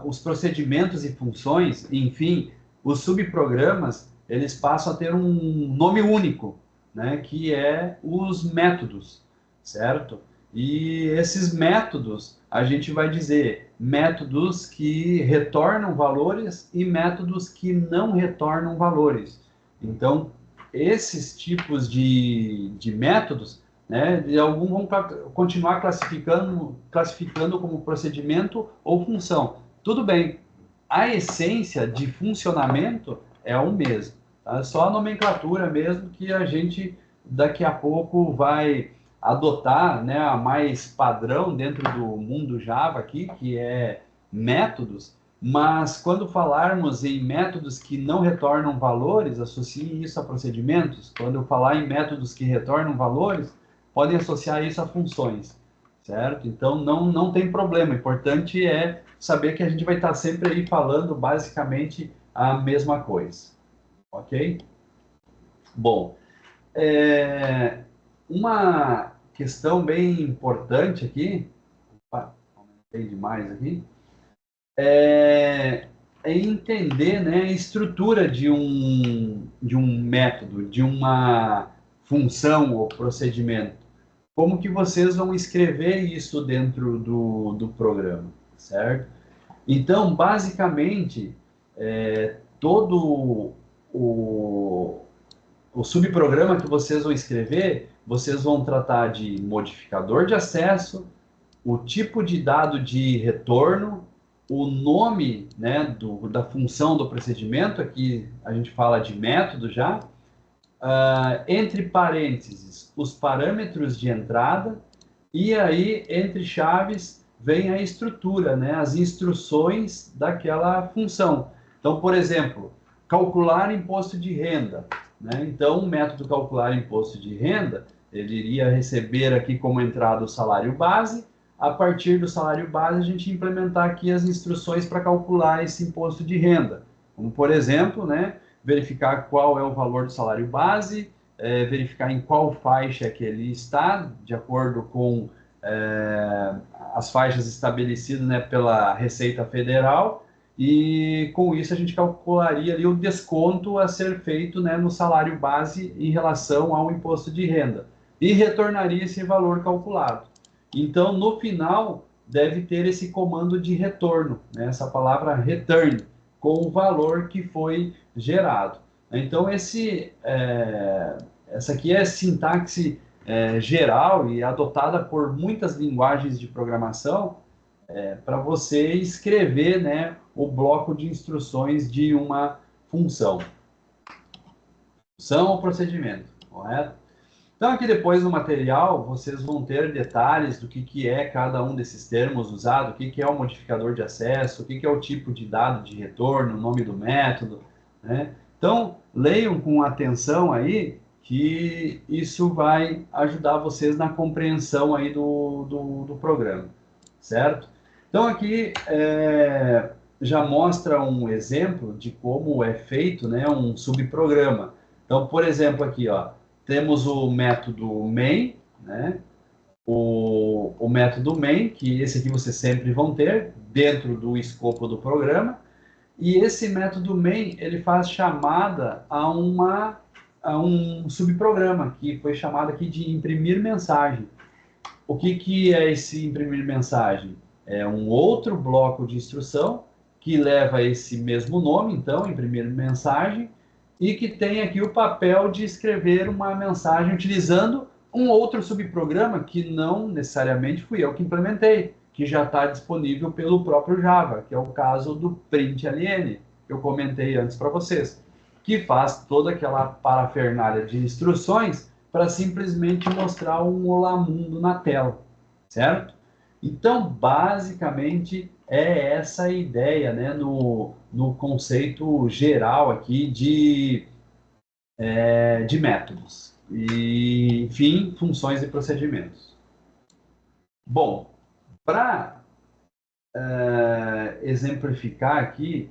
os procedimentos e funções, enfim, os subprogramas, eles passam a ter um nome único, né, que é os métodos, certo? E esses métodos, a gente vai dizer métodos que retornam valores e métodos que não retornam valores. Então, esses tipos de métodos, né, de algum vão continuar classificando como procedimento ou função. Tudo bem, a essência de funcionamento é o mesmo. Tá? Só a nomenclatura mesmo que a gente daqui a pouco vai adotar, né, a mais padrão dentro do mundo Java aqui, que é métodos, mas quando falarmos em métodos que não retornam valores, associe isso a procedimentos. Quando eu falar em métodos que retornam valores, podem associar isso a funções, certo? Então, não tem problema. O importante é saber que a gente vai estar sempre aí falando basicamente a mesma coisa, ok? Bom, uma questão bem importante aqui, opa, aumentei demais aqui, é entender, né, a estrutura de um método, de uma função ou procedimento. Como que vocês vão escrever isso dentro do programa, certo? Então, basicamente, todo o subprograma que vocês vão escrever, vocês vão tratar de modificador de acesso, o tipo de dado de retorno, o nome, né, da função do procedimento, aqui a gente fala de método já, entre parênteses, os parâmetros de entrada, e aí, entre chaves, vem a estrutura, né, as instruções daquela função. Então, por exemplo, calcular imposto de renda, né? Então, o método calcular imposto de renda, ele iria receber aqui como entrada o salário base. A partir do salário base, a gente implementar aqui as instruções para calcular esse imposto de renda. Como, por exemplo, né, verificar qual é o valor do salário base, verificar em qual faixa que ele está, de acordo com as faixas estabelecidas, né, pela Receita Federal, e com isso a gente calcularia ali o desconto a ser feito, né, no salário base em relação ao imposto de renda, e retornaria esse valor calculado. Então, no final, deve ter esse comando de retorno, né, essa palavra return, com o valor que foi gerado. Então, essa aqui é a sintaxe geral e adotada por muitas linguagens de programação para você escrever, né, o bloco de instruções de uma função. Função ou procedimento, correto? Então, aqui depois no material, vocês vão ter detalhes do que é cada um desses termos usados, o que é o modificador de acesso, o que é o tipo de dado de retorno, o nome do método, né? Então, leiam com atenção aí, que isso vai ajudar vocês na compreensão aí do programa, certo? Então, aqui já mostra um exemplo de como é feito, né, um subprograma. Então, por exemplo, aqui, ó, temos o método main, né? O método main, que esse aqui vocês sempre vão ter dentro do escopo do programa. E esse método main, ele faz chamada a um subprograma, que foi chamado aqui de imprimir mensagem. O que é esse imprimir mensagem? É um outro bloco de instrução que leva esse mesmo nome, então, imprimir mensagem, e que tem aqui o papel de escrever uma mensagem utilizando um outro subprograma que não necessariamente fui eu que implementei, que já está disponível pelo próprio Java, que é o caso do println, que eu comentei antes para vocês, que faz toda aquela parafernália de instruções para simplesmente mostrar um olá mundo na tela, certo? Então, basicamente, é essa a ideia, né, no conceito geral aqui de métodos. E, enfim, funções e procedimentos. Bom, para exemplificar aqui,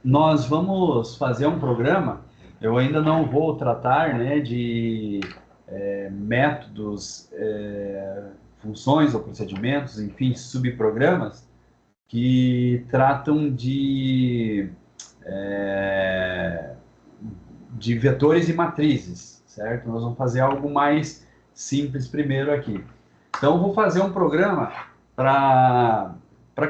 nós vamos fazer um programa. Eu ainda não vou tratar, né, de métodos, funções ou procedimentos, enfim, subprogramas que tratam de vetores e matrizes, certo? Nós vamos fazer algo mais simples primeiro aqui. Então, eu vou fazer um programa para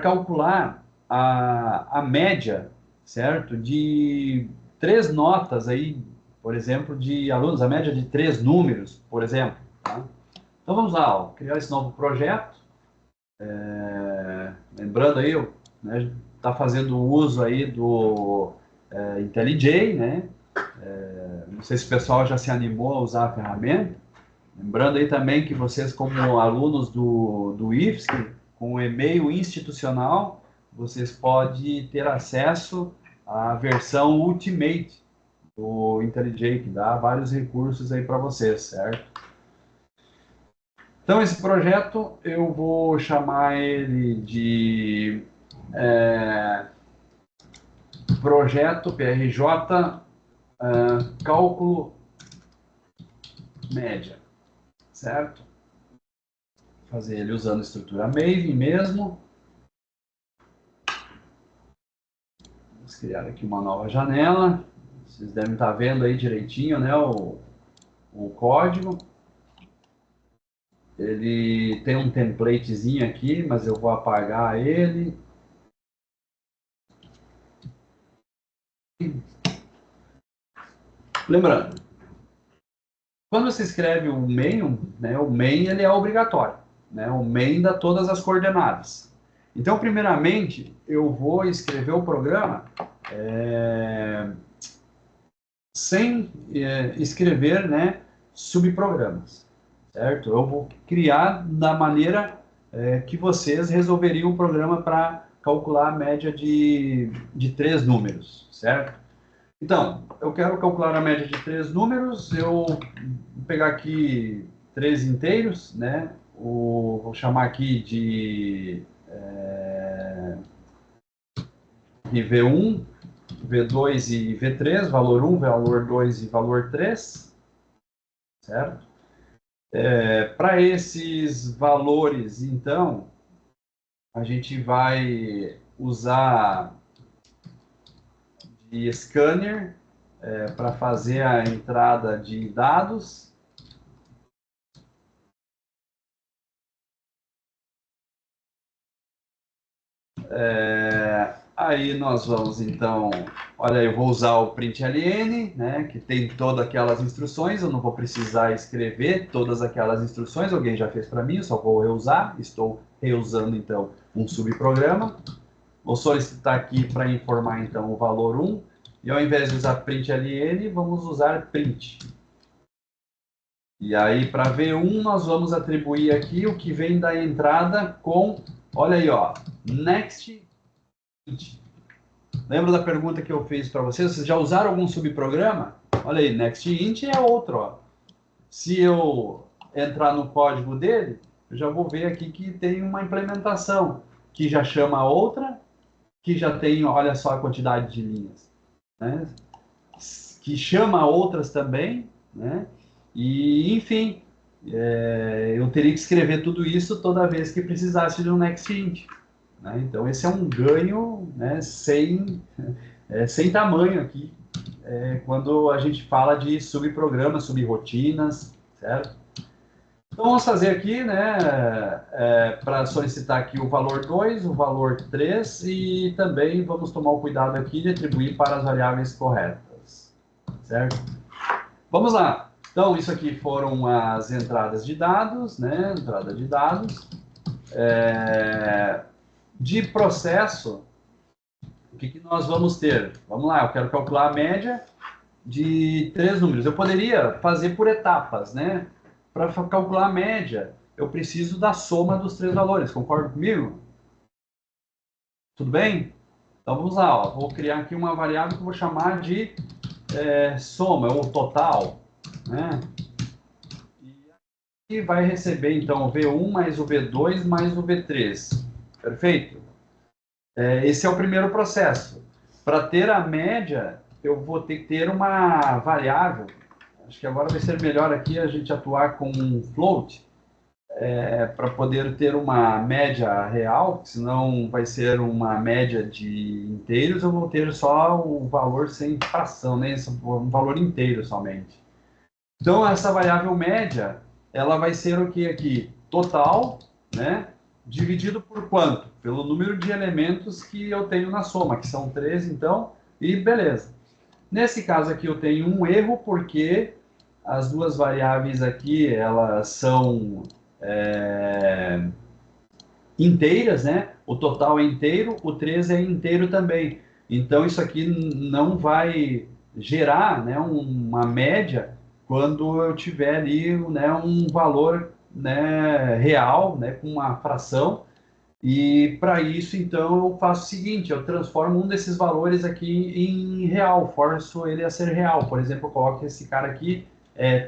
calcular a média, certo? De 3 notas aí, por exemplo, de alunos, a média de 3 números, por exemplo. Tá? Então, vamos lá, ó, criar esse novo projeto. Lembrando aí, né, tá fazendo uso aí do IntelliJ, né? Não sei se o pessoal já se animou a usar a ferramenta. Lembrando aí também que vocês, como alunos do IFSC, com o e-mail institucional, vocês podem ter acesso à versão Ultimate do IntelliJ, que dá vários recursos aí para vocês, certo? Então, esse projeto, eu vou chamar ele de projeto PRJ cálculo média, certo? Vou fazer ele usando a estrutura Maven mesmo. Vamos criar aqui uma nova janela. Vocês devem estar vendo aí direitinho, né, o código. Ele tem um templatezinho aqui, mas eu vou apagar ele. Lembrando, quando você escreve o main, né, o main ele é obrigatório, né? O main dá todas as coordenadas. Então, primeiramente, eu vou escrever o programa sem escrever, né, subprogramas, certo? Eu vou criar da maneira que vocês resolveriam o programa para calcular a média de 3 números, certo? Então, eu quero calcular a média de 3 números, eu vou pegar aqui 3 inteiros, né? Vou chamar aqui de V1, V2 e V3, valor 1, valor 2 e valor 3, certo? Para esses valores, então, a gente vai usar de scanner para fazer a entrada de dados. Aí nós vamos, então, olha, eu vou usar o println, né, que tem todas aquelas instruções, eu não vou precisar escrever todas aquelas instruções, alguém já fez para mim, eu só vou reusar, estou reusando, então, um subprograma. Vou solicitar aqui para informar, então, o valor 1, e ao invés de usar println, vamos usar print. E aí, para V1, nós vamos atribuir aqui o que vem da entrada com, olha aí, ó, next int. Lembra da pergunta que eu fiz para vocês? Vocês já usaram algum subprograma? Olha aí, nextInt é outro, ó. Se eu entrar no código dele, eu já vou ver aqui que tem uma implementação que já chama outra, que já tem, olha só a quantidade de linhas, né? Que chama outras também, né? E, enfim, eu teria que escrever tudo isso toda vez que precisasse de um nextInt. Né? Então, esse é um ganho, né, sem tamanho aqui, quando a gente fala de subprogramas, subrotinas, certo? Então, vamos fazer aqui, né, para solicitar aqui o valor 2, o valor 3, e também vamos tomar o cuidado aqui de atribuir para as variáveis corretas, certo? Vamos lá. Então, isso aqui foram as entradas de dados, né, entrada de dados. De processo, o que nós vamos ter? Vamos lá, eu quero calcular a média de 3 números. Eu poderia fazer por etapas, né? Para calcular a média, eu preciso da soma dos 3 valores, concorda comigo? Tudo bem? Então vamos lá, ó. Vou criar aqui uma variável que eu vou chamar de soma, ou total, né? E vai receber então o V1 mais o V2 mais o V3. Perfeito? Esse é o primeiro processo. Para ter a média, eu vou ter que ter uma variável. Acho que agora vai ser melhor aqui a gente atuar com um float, para poder ter uma média real, senão vai ser uma média de inteiros, eu vou ter só o valor sem fração, né? Um valor inteiro somente. Então, essa variável média, ela vai ser o que aqui? Total, né? Dividido por quanto? Pelo número de elementos que eu tenho na soma, que são 13, então, e beleza. Nesse caso aqui eu tenho um erro, porque as duas variáveis aqui, elas são inteiras, né? O total é inteiro, o 13 é inteiro também. Então, isso aqui não vai gerar, né, uma média quando eu tiver ali, né, um valor, né, real, né, com uma fração. E para isso, então, eu faço o seguinte, eu transformo um desses valores aqui em real, forço ele a ser real. Por exemplo, eu coloco esse cara aqui,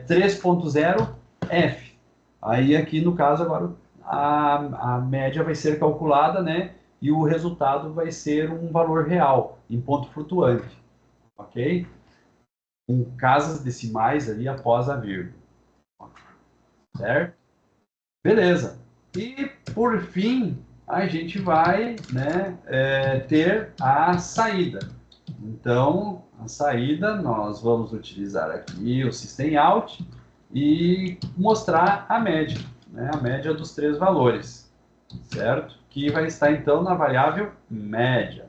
3.0f. Aí aqui, no caso, agora a média vai ser calculada, né? E o resultado vai ser um valor real, em ponto flutuante. Ok? Com casas decimais ali após a vírgula. Certo? Beleza. E, por fim, a gente vai, né, ter a saída. Então, a saída, nós vamos utilizar aqui o systemout e mostrar a média, né, a média dos 3 valores, certo? Que vai estar, então, na variável média.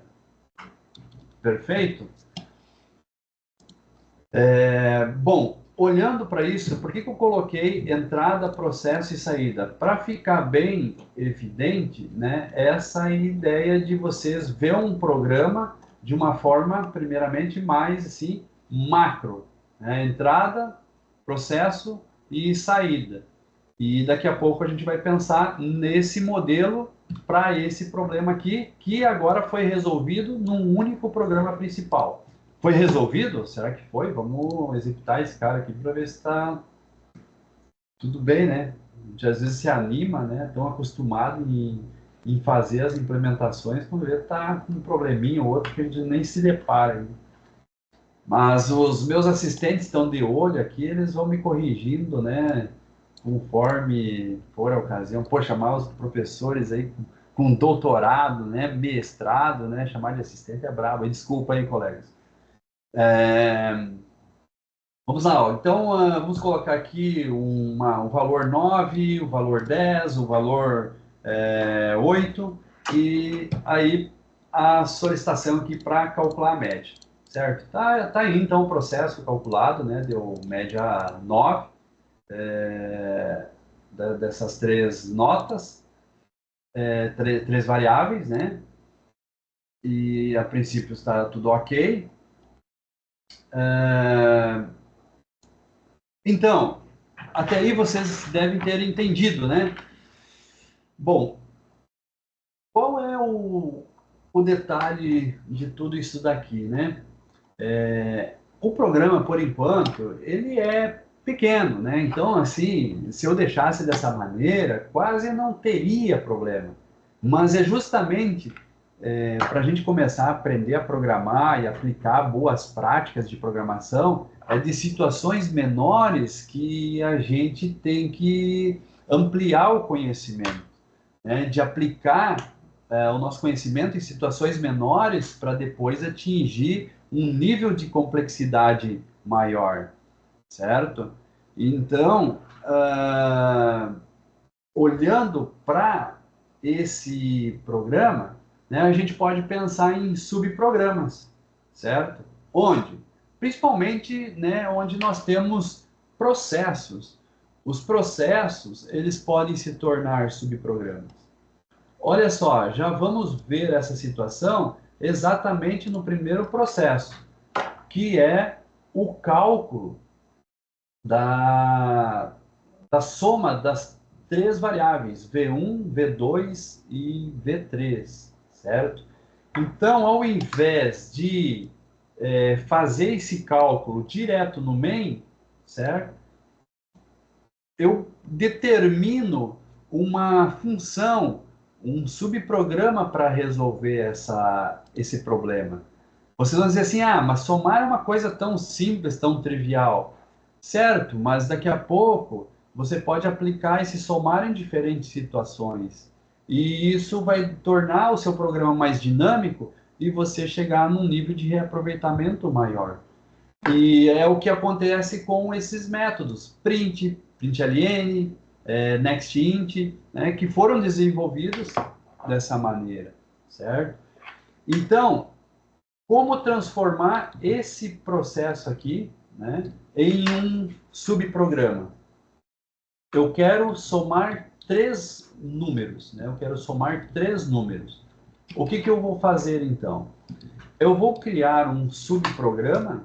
Perfeito? Bom, olhando para isso, por que eu coloquei entrada, processo e saída? Para ficar bem evidente, né, essa ideia de vocês ver um programa de uma forma, primeiramente, mais assim, macro. Né? Entrada, processo e saída. E daqui a pouco a gente vai pensar nesse modelo para esse problema aqui, que agora foi resolvido num único programa principal. Foi resolvido? Será que foi? Vamos executar esse cara aqui para ver se está tudo bem, né? A gente às vezes se anima, né? Tão acostumado em fazer as implementações, quando vê tá com um probleminha ou outro que a gente nem se depara ainda. Mas os meus assistentes estão de olho aqui, eles vão me corrigindo, né? Conforme for a ocasião. Pô, chamar os professores aí com doutorado, né? Mestrado, né? Chamar de assistente é brabo. Desculpa aí, colegas. Vamos lá, ó. Então vamos colocar aqui um valor 9, o valor 10, o valor 8 e aí a solicitação aqui para calcular a média, certo? Tá aí então o processo calculado, né? Deu média 9 dessas três notas, três variáveis, né? E a princípio está tudo ok. Então, até aí vocês devem ter entendido, né? Bom, qual é o detalhe de tudo isso daqui, né? O programa, por enquanto, ele é pequeno, né? Então, assim, se eu deixasse dessa maneira, quase não teria problema. Mas é justamente para a gente começar a aprender a programar e aplicar boas práticas de programação, é de situações menores que a gente tem que ampliar o conhecimento, né? De aplicar o nosso conhecimento em situações menores para depois atingir um nível de complexidade maior, certo? Então, olhando para esse programa, né, a gente pode pensar em subprogramas, certo? Onde? Principalmente, né, onde nós temos processos. Os processos, eles podem se tornar subprogramas. Olha só, já vamos ver essa situação exatamente no primeiro processo, que é o cálculo da soma das três variáveis, V1, V2 e V3, certo? Então, ao invés de fazer esse cálculo direto no main, certo? Eu determino uma função, um subprograma para resolver esse problema. Vocês vão dizer assim, mas somar é uma coisa tão simples, tão trivial. Certo, mas daqui a pouco você pode aplicar esse somar em diferentes situações. E isso vai tornar o seu programa mais dinâmico e você chegar num nível de reaproveitamento maior. E é o que acontece com esses métodos, print, println, nextInt, né, que foram desenvolvidos dessa maneira, certo? Então, como transformar esse processo aqui, né, em um subprograma? Eu quero somar três números, né? Eu quero somar três números. O que eu vou fazer então? Eu vou criar um subprograma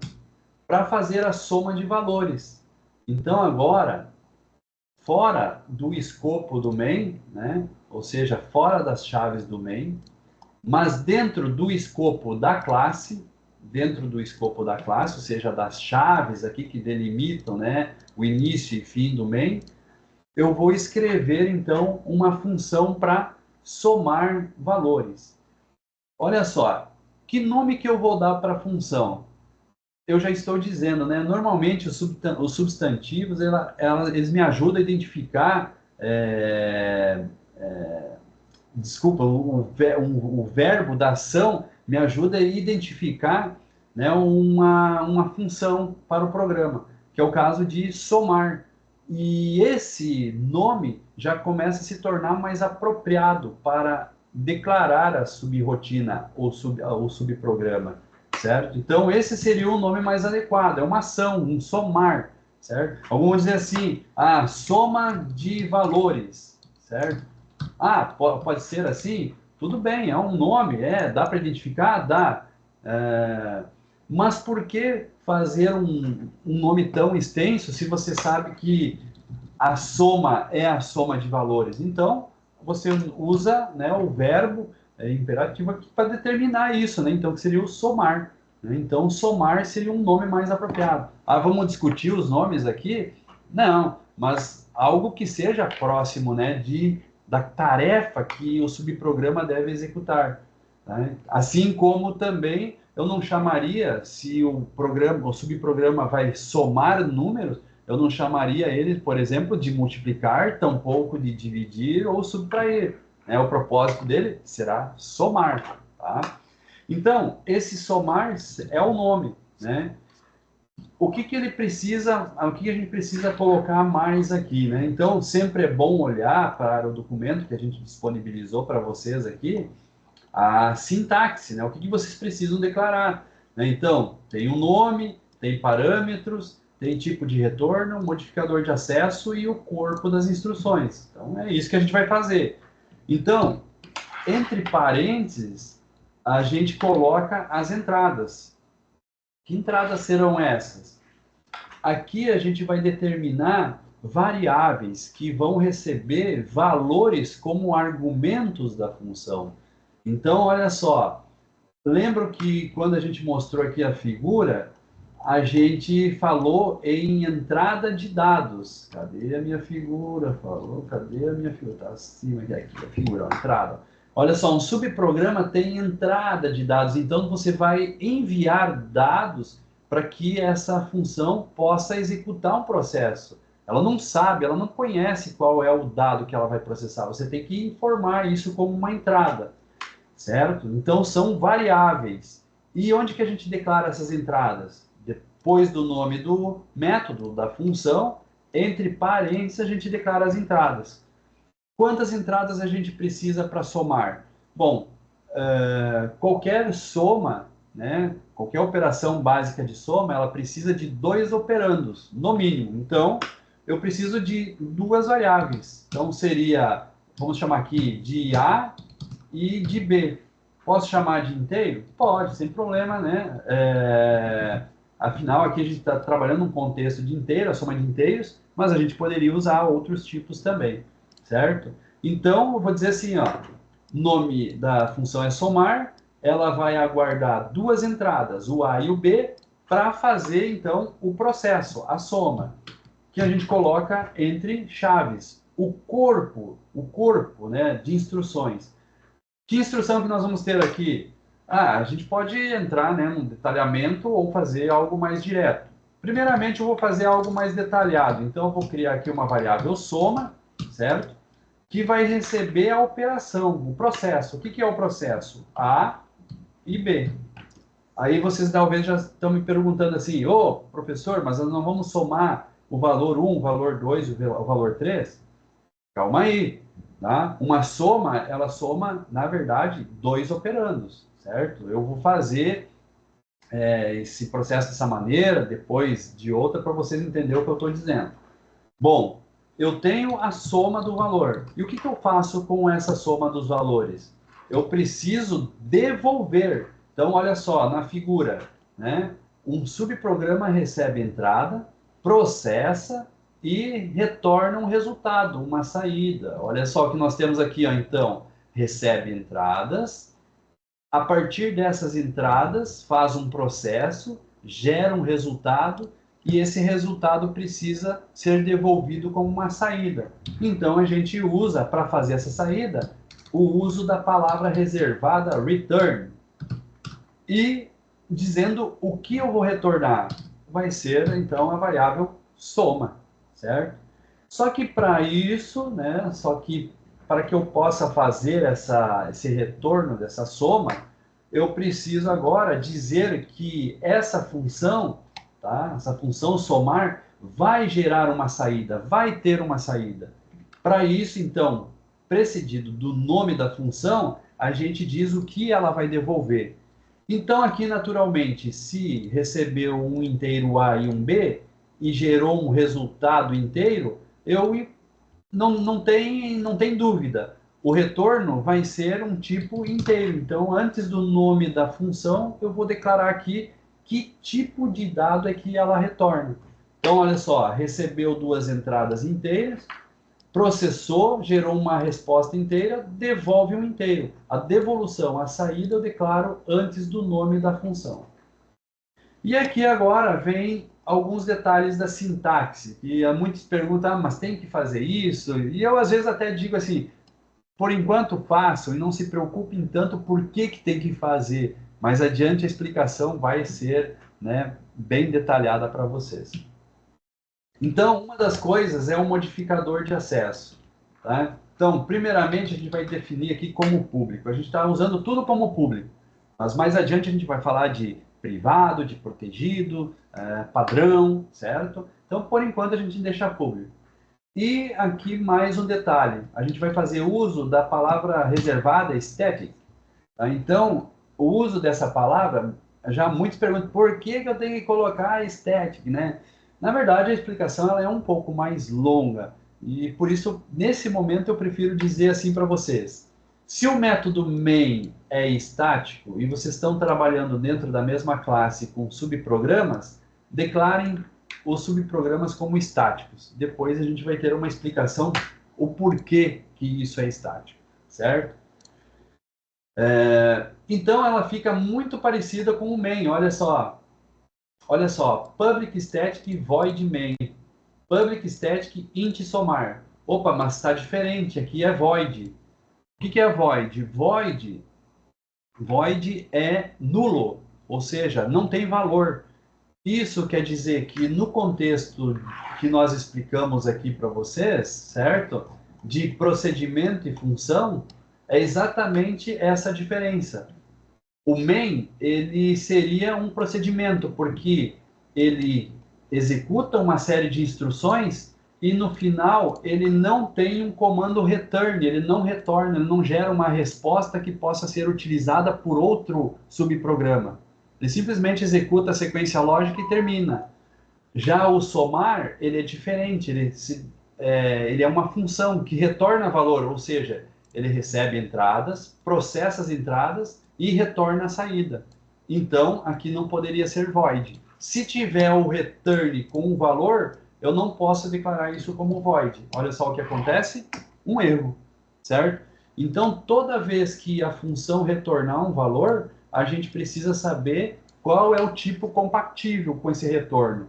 para fazer a soma de valores. Então agora, fora do escopo do main, né? Ou seja, fora das chaves do main, mas dentro do escopo da classe, ou seja, das chaves aqui que delimitam, né, o início e fim do main, eu vou escrever, então, uma função para somar valores. Olha só, que nome que eu vou dar para a função? Eu já estou dizendo, né? Normalmente, os substantivos, eles me ajudam a identificar... desculpa, o verbo da ação me ajuda a identificar, né, uma função para o programa, que é o caso de somar. E esse nome já começa a se tornar mais apropriado para declarar a subrotina ou o subprograma, certo? Então, esse seria o nome mais adequado, é uma ação, um somar, certo? Alguns vão dizer assim, soma de valores, certo? Pode ser assim? Tudo bem, é um nome, dá para identificar? Dá. Mas por que fazer um nome tão extenso se você sabe que a soma é a soma de valores. Então, você usa, né, o verbo imperativo aqui para determinar isso, né? Então, que seria o somar. Né? Então, somar seria um nome mais apropriado. Ah, vamos discutir os nomes aqui? Não, mas algo que seja próximo, né, da tarefa que o subprograma deve executar. Né? Assim como também eu não chamaria, se o subprograma vai somar números, eu não chamaria ele, por exemplo, de multiplicar, tampouco de dividir ou subtrair. Né? O propósito dele será somar. Tá? Então, esse somar é o nome. Né? O que ele precisa, o que a gente precisa colocar mais aqui, né? Então, sempre é bom olhar para o documento que a gente disponibilizou para vocês aqui, a sintaxe, né? O que vocês precisam declarar. Né? Então, tem um nome, tem parâmetros, tem tipo de retorno, modificador de acesso e o corpo das instruções. Então, é isso que a gente vai fazer. Então, entre parênteses, a gente coloca as entradas. Que entradas serão essas? Aqui a gente vai determinar variáveis que vão receber valores como argumentos da função. Então, olha só, lembro que quando a gente mostrou aqui a figura, a gente falou em entrada de dados. Cadê a minha figura? Cadê a minha figura? Está acima aqui, a figura, a entrada. Olha só, um subprograma tem entrada de dados, então você vai enviar dados para que essa função possa executar um processo. Ela não sabe, ela não conhece qual é o dado que ela vai processar. Você tem que informar isso como uma entrada, certo? Então, são variáveis. E onde que a gente declara essas entradas? Depois do nome do método, da função, entre parênteses, a gente declara as entradas. Quantas entradas a gente precisa para somar? Bom, qualquer soma, né, qualquer operação básica de soma, ela precisa de 2 operandos, no mínimo. Então, eu preciso de 2 variáveis. Então, seria, vamos chamar aqui de A e de B. Posso chamar de inteiro? Pode, sem problema, né? Afinal, aqui a gente está trabalhando num contexto de inteiro, a soma de inteiros, mas a gente poderia usar outros tipos também. Certo? Então, eu vou dizer assim, ó, nome da função é somar, ela vai aguardar 2 entradas, o A e o B, para fazer, então, o processo, a soma, que a gente coloca entre chaves. O corpo, né, de instruções. Que instrução que nós vamos ter aqui? A gente pode entrar, né, num detalhamento ou fazer algo mais direto. Primeiramente, eu vou fazer algo mais detalhado. Então, eu vou criar aqui uma variável soma, certo? Que vai receber a operação, o processo. O que é o processo? A e B. Aí vocês talvez já estão me perguntando assim, professor, mas nós não vamos somar o valor 1, o valor 2 e o valor 3? Calma aí. Tá? Uma soma, ela soma, na verdade, 2 operandos, certo? Eu vou fazer esse processo dessa maneira, depois de outra, para vocês entenderem o que eu estou dizendo. Bom, eu tenho a soma do valor. E o que eu faço com essa soma dos valores? Eu preciso devolver. Então, olha só, na figura, né? Um subprograma recebe entrada, processa e retorna um resultado, uma saída. Olha só o que nós temos aqui, ó. Então, recebe entradas. A partir dessas entradas, faz um processo, gera um resultado, e esse resultado precisa ser devolvido como uma saída. Então, a gente usa, para fazer essa saída, o uso da palavra reservada return. E dizendo o que eu vou retornar, vai ser, então, a variável soma, certo? Só que para isso, né, para que eu possa fazer esse retorno dessa soma, eu preciso agora dizer que essa função, tá? Essa função somar vai gerar uma saída, vai ter uma saída. Para isso, então, precedido do nome da função, a gente diz o que ela vai devolver. Então, aqui, naturalmente, se recebeu um inteiro A e um B e gerou um resultado inteiro, não tem dúvida. O retorno vai ser um tipo inteiro. Então, antes do nome da função, eu vou declarar aqui que tipo de dado é que ela retorna. Então, olha só, recebeu duas entradas inteiras, processou, gerou uma resposta inteira, devolve um inteiro. A devolução, a saída, eu declaro antes do nome da função. E aqui agora vem alguns detalhes da sintaxe, que muitos perguntam, mas tem que fazer isso? E eu às vezes até digo assim, por enquanto façam e não se preocupem tanto por que tem que fazer, mas adiante a explicação vai ser, né, bem detalhada para vocês. Então, uma das coisas é o modificador de acesso. Tá? Então, primeiramente, a gente vai definir aqui como público. A gente está usando tudo como público, mas mais adiante a gente vai falar de privado, de protegido, padrão, certo? Então, por enquanto, a gente deixa público. E aqui mais um detalhe, a gente vai fazer uso da palavra reservada, static. Tá? Então, o uso dessa palavra, já muitos perguntam, por que eu tenho que colocar static, né? Na verdade, a explicação ela é um pouco mais longa, e por isso, nesse momento, eu prefiro dizer assim para vocês. Se o método main é estático, e vocês estão trabalhando dentro da mesma classe com subprogramas, declarem os subprogramas como estáticos. Depois a gente vai ter uma explicação o porquê que isso é estático, certo? Então ela fica muito parecida com o main, olha só, public static void main, public static int somar. Opa, mas está diferente, aqui é void. O que é void? Void é nulo, ou seja, não tem valor. Isso quer dizer que no contexto que nós explicamos aqui para vocês, certo? De procedimento e função, é exatamente essa diferença. O main, ele seria um procedimento, porque ele executa uma série de instruções e no final ele não tem um comando return, ele não retorna, ele não gera uma resposta que possa ser utilizada por outro subprograma. Ele simplesmente executa a sequência lógica e termina. Já o somar, ele é diferente, ele é uma função que retorna valor, ou seja, ele recebe entradas, processa as entradas e retorna a saída. Então, aqui não poderia ser void. Se tiver o return com um valor, eu não posso declarar isso como void. Olha só o que acontece, um erro, certo? Então, toda vez que a função retornar um valor, a gente precisa saber qual é o tipo compatível com esse retorno.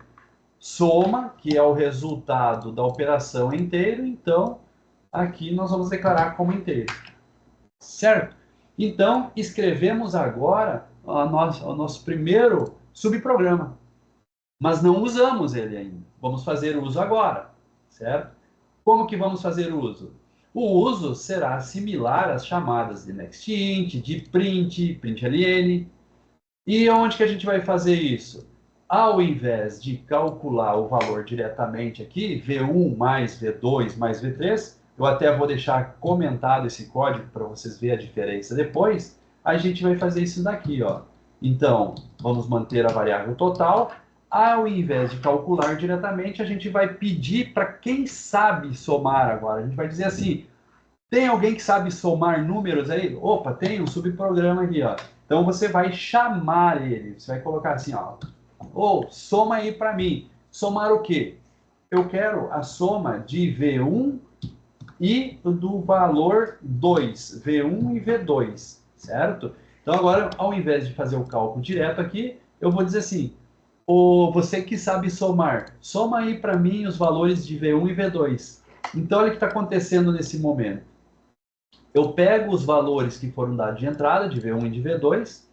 Soma, que é o resultado da operação inteiro, então aqui nós vamos declarar como inteiro. Certo? Então, escrevemos agora o nosso primeiro subprograma, mas não usamos ele ainda. Vamos fazer uso agora, certo? Como que vamos fazer uso? O uso será similar às chamadas de nextInt, de print, println. E onde que a gente vai fazer isso? Ao invés de calcular o valor diretamente aqui, V1 mais V2 mais V3, eu até vou deixar comentado esse código para vocês verem a diferença depois, a gente vai fazer isso daqui, ó. Então, vamos manter a variável total. Ao invés de calcular diretamente, a gente vai pedir para quem sabe somar agora. A gente vai dizer assim, tem alguém que sabe somar números aí? Opa, tem um subprograma aqui, ó. Então você vai chamar ele, você vai colocar assim, ó, soma aí para mim. Somar o quê? Eu quero a soma de V1 e do valor 2, V1 e V2, certo? Então agora, ao invés de fazer o cálculo direto aqui, eu vou dizer assim, você que sabe somar, soma aí para mim os valores de V1 e V2. Então olha o que está acontecendo nesse momento. Eu pego os valores que foram dados de entrada, de V1 e de V2,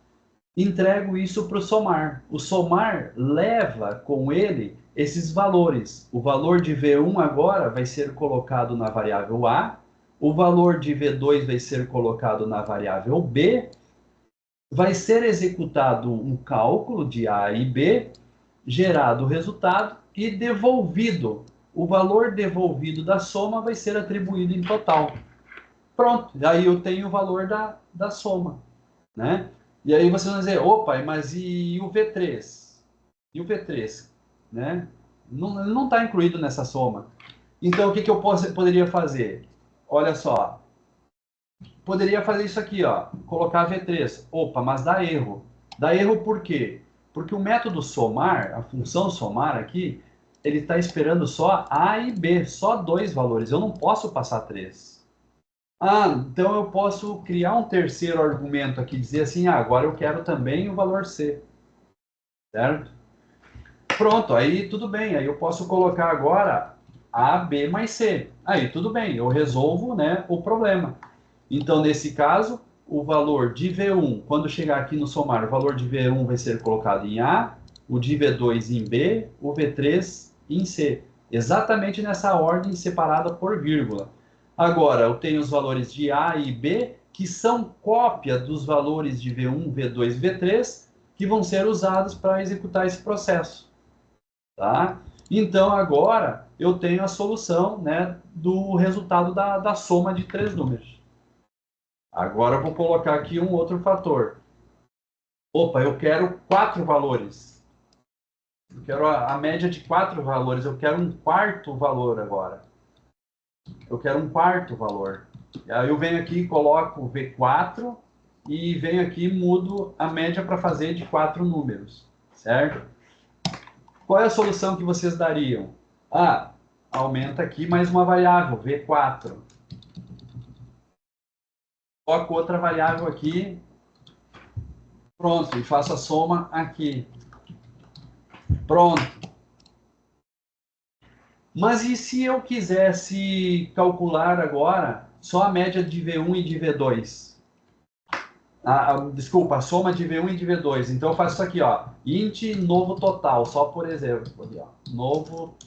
entrego isso para o somar. O somar leva com ele esses valores. O valor de V1 agora vai ser colocado na variável A, o valor de V2 vai ser colocado na variável B, vai ser executado um cálculo de A e B, gerado o resultado e devolvido. O valor devolvido da soma vai ser atribuído em total. Pronto, aí eu tenho o valor da soma, né? E aí vocês vão dizer, opa, mas e o V3? E o V3, né? Não está incluído nessa soma. Então, o que eu poderia fazer? Olha só, poderia fazer isso aqui, ó, colocar V3. Opa, mas dá erro. Dá erro por quê? Porque o método somar, a função somar aqui, ele está esperando só A e B, só 2 valores. Eu não posso passar 3. Ah, então eu posso criar um terceiro argumento aqui, dizer assim, agora eu quero também o valor C. Certo? Pronto, aí tudo bem. Aí eu posso colocar agora A, B mais C. Aí tudo bem, eu resolvo, né, o problema. Então, nesse caso, o valor de V1, quando chegar aqui no somar, o valor de V1 vai ser colocado em A, o de V2 em B, o V3 em C. Exatamente nessa ordem separada por vírgula. Agora, eu tenho os valores de A e B, que são cópia dos valores de V1, V2 e V3, que vão ser usados para executar esse processo. Tá? Então, agora, eu tenho a solução, né, do resultado da soma de 3 números. Agora eu vou colocar aqui um outro fator. Opa, eu quero 4 valores. Eu quero a média de 4 valores. Eu quero um quarto valor agora. Eu quero um quarto valor. Aí eu venho aqui, coloco V4 e venho aqui e mudo a média para fazer de 4 números. Certo? Qual é a solução que vocês dariam? Ah, aumenta aqui mais uma variável, V4. Coloco outra variável aqui. Pronto, e faço a soma aqui. Pronto. Mas e se eu quisesse calcular agora só a média de V1 e de V2? Desculpa, a soma de V1 e de V2. Então eu faço isso aqui, ó. Int novo total, só por exemplo. Ali, ó. Novo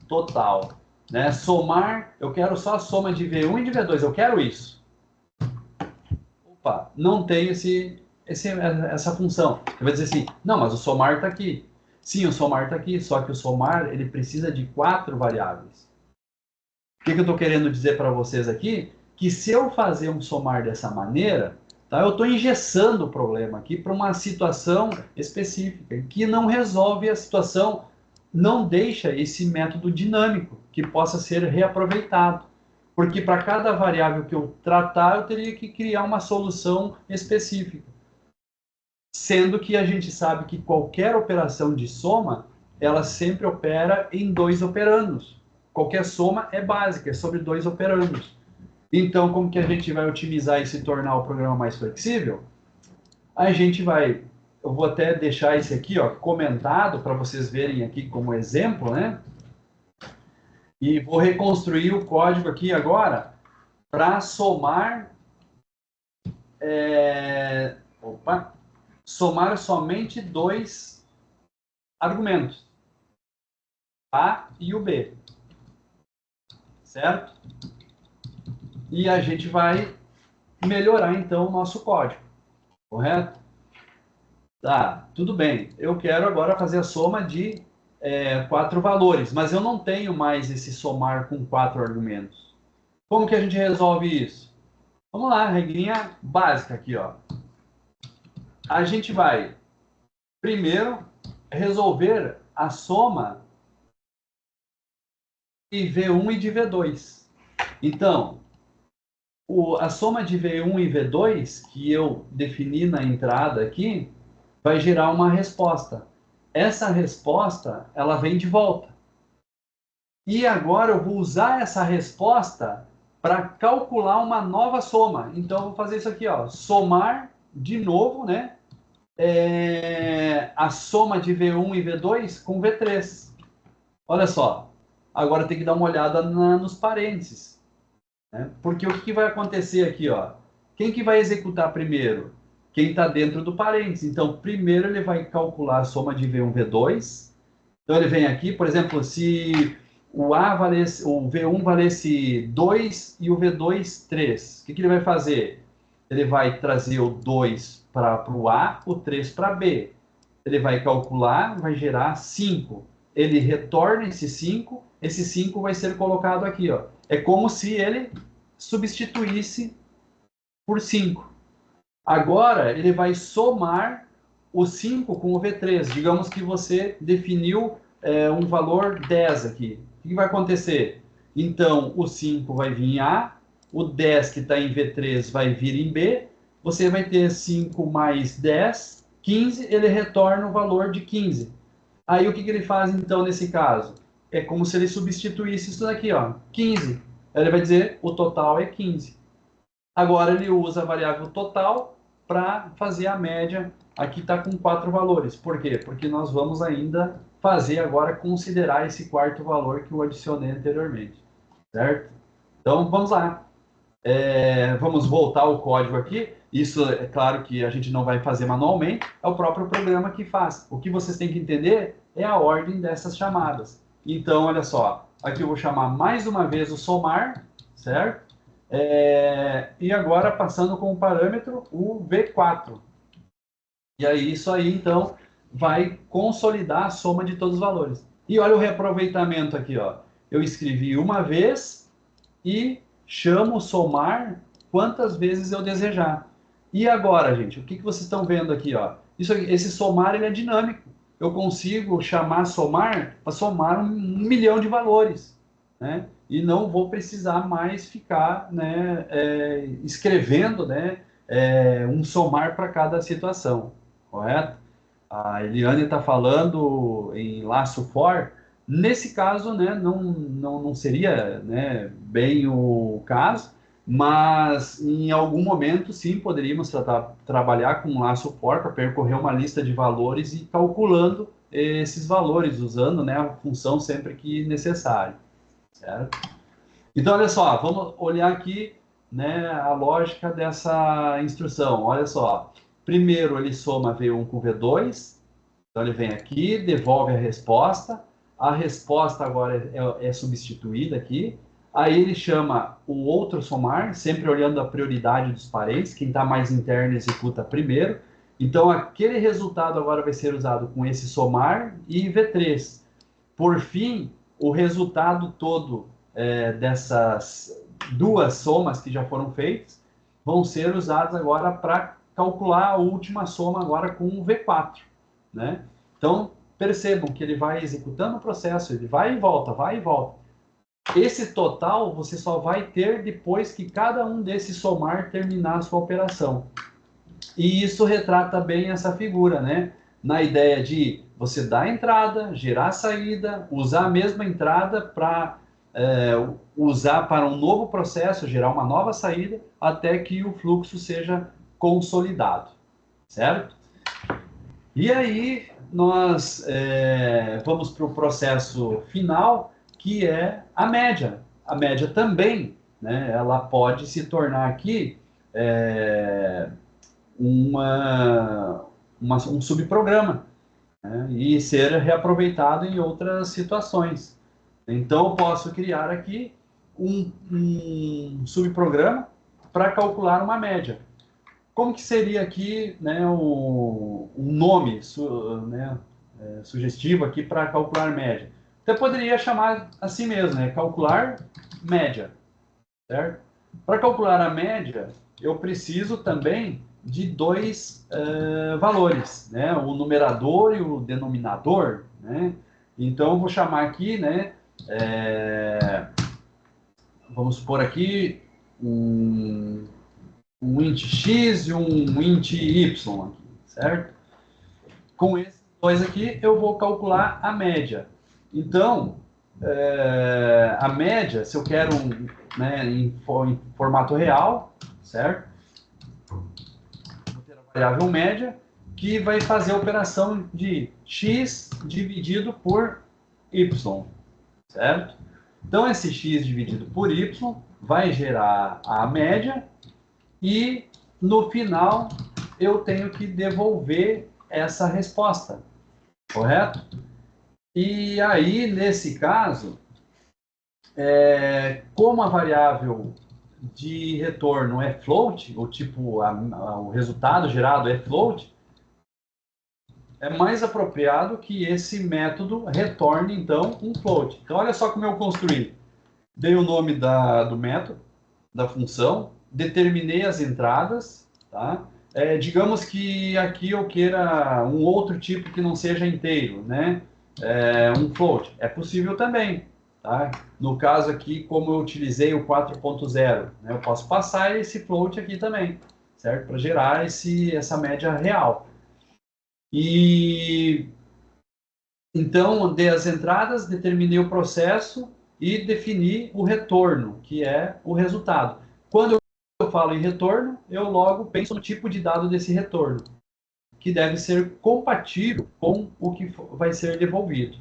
total. Né? Somar, eu quero só a soma de V1 e de V2. Eu quero isso. Opa, não tem essa função. Você vai dizer assim, não, mas o somar está aqui. Sim, o somar está aqui, só que o somar ele precisa de 4 variáveis. O que eu estou querendo dizer para vocês aqui? Que se eu fazer um somar dessa maneira, tá, eu estou engessando o problema aqui para uma situação específica, que não resolve a situação, não deixa esse método dinâmico, que possa ser reaproveitado. Porque para cada variável que eu tratar, eu teria que criar uma solução específica. Sendo que a gente sabe que qualquer operação de soma, ela sempre opera em 2 operandos. Qualquer soma é básica, é sobre 2 operandos. Então, como que a gente vai otimizar e se tornar o programa mais flexível? A gente vai, eu vou até deixar esse aqui, ó, comentado para vocês verem aqui como exemplo, né? E vou reconstruir o código aqui agora para somar, somar somente 2 argumentos, A e o B, certo? E a gente vai melhorar então o nosso código, correto? Tá, tudo bem. Eu quero agora fazer a soma de 4 valores, mas eu não tenho mais esse somar com 4 argumentos. Como que a gente resolve isso? Vamos lá, regrinha básica aqui, ó. A gente vai, primeiro, resolver a soma de V1 e de V2. Então, a soma de V1 e V2, que eu defini na entrada aqui, vai gerar uma resposta. Essa resposta, ela vem de volta. E agora eu vou usar essa resposta para calcular uma nova soma. Então, eu vou fazer isso aqui, ó. Somar de novo, né? A soma de V1 e V2 com V3. Olha só. Agora tem que dar uma olhada nos parênteses. Né? Porque o que vai acontecer aqui, ó? Quem que vai executar primeiro? Quem está dentro do parênteses. Então, primeiro ele vai calcular a soma de V1 e V2. Então, ele vem aqui, por exemplo, se o V1 valesse 2 e o V2, 3. O que ele vai fazer? Ele vai trazer o 2 para o A, o 3 para B. Ele vai calcular, vai gerar 5. Ele retorna esse 5 vai ser colocado aqui, ó. É como se ele substituísse por 5. Agora, ele vai somar o 5 com o V3. Digamos que você definiu um valor 10 aqui. O que vai acontecer? Então, o 5 vai vir em A, o 10 que está em V3 vai vir em B, você vai ter 5 mais 10, 15, ele retorna o valor de 15. Aí, o que ele faz, então, nesse caso? é como se ele substituísse isso daqui, ó, 15. Ele vai dizer o total é 15. Agora ele usa a variável total para fazer a média. Aqui está com 4 valores. Por quê? Porque nós vamos ainda fazer agora considerar esse quarto valor que eu adicionei anteriormente. Certo? Então vamos lá. Vamos voltar ao código aqui. Isso é claro que a gente não vai fazer manualmente, é o próprio programa que faz. O que vocês têm que entender é a ordem dessas chamadas. Então, olha só, aqui eu vou chamar mais uma vez o somar, certo? E agora passando como parâmetro o V4. E aí, isso aí, então, vai consolidar a soma de todos os valores. E olha o reaproveitamento aqui, ó. Eu escrevi uma vez e chamo somar quantas vezes eu desejar. E agora, gente, o que vocês estão vendo aqui, ó? Esse somar, ele é dinâmico. Eu consigo chamar somar para somar 1.000.000 de valores, né? E não vou precisar mais ficar, né, escrevendo, né, um somar para cada situação, correto? A Eliane está falando em laço for. Nesse caso, né, não seria, né, bem o caso, mas em algum momento, sim, poderíamos trabalhar com um laço for para percorrer uma lista de valores e calculando esses valores, usando, né, a função sempre que necessário, certo? Então, olha só, vamos olhar aqui, né, a lógica dessa instrução. Olha só, primeiro ele soma V1 com V2, então ele vem aqui, devolve a resposta agora é substituída aqui, aí ele chama o outro somar, sempre olhando a prioridade dos parentes, quem está mais interno executa primeiro, então aquele resultado agora vai ser usado com esse somar e V3. Por fim, o resultado todo dessas duas somas que já foram feitas vão ser usados agora para calcular a última soma agora com o V4, né? Então, percebam que ele vai executando o processo, ele vai e volta, vai e volta. Esse total você só vai ter depois que cada um desses somar terminar a sua operação. E isso retrata bem essa figura, né? Na ideia de você dar a entrada, gerar a saída, usar a mesma entrada para usar para um novo processo, gerar uma nova saída, até que o fluxo seja consolidado, certo? E aí nós vamos para o processo final, que é a média. A média também, né, ela pode se tornar aqui um subprograma, né, e ser reaproveitado em outras situações. Então, eu posso criar aqui um subprograma para calcular uma média. Como que seria aqui, né, um nome né, sugestivo aqui para calcular média? Até poderia chamar assim mesmo, né, calcular média, certo? Para calcular a média, eu preciso também de dois valores, né, o numerador e o denominador, né? Então, eu vou chamar aqui, né, vamos supor aqui um int x e um int y aqui, certo? Com esses dois aqui, eu vou calcular a média. Então, a média, se eu quero né, em formato real, certo? Vou ter a variável média, que vai fazer a operação de x dividido por y, certo? Então, esse x dividido por y vai gerar a média e, no final, eu tenho que devolver essa resposta, correto? E aí, nesse caso, como a variável de retorno é float, ou tipo, o resultado gerado é float, é mais apropriado que esse método retorne, então, um float. Então, olha só como eu construí. Dei o nome do método, da função, determinei as entradas, tá? Digamos que aqui eu queira um outro tipo que não seja inteiro, né? Um float. É possível também, tá? No caso aqui, como eu utilizei o 4.0, né, eu posso passar esse float aqui também, certo? Para gerar essa média real. E Então, dei as entradas, determinei o processo e defini o retorno, que é o resultado. Quando eu falo em retorno, eu logo penso no tipo de dado desse retorno, que deve ser compatível com o que vai ser devolvido.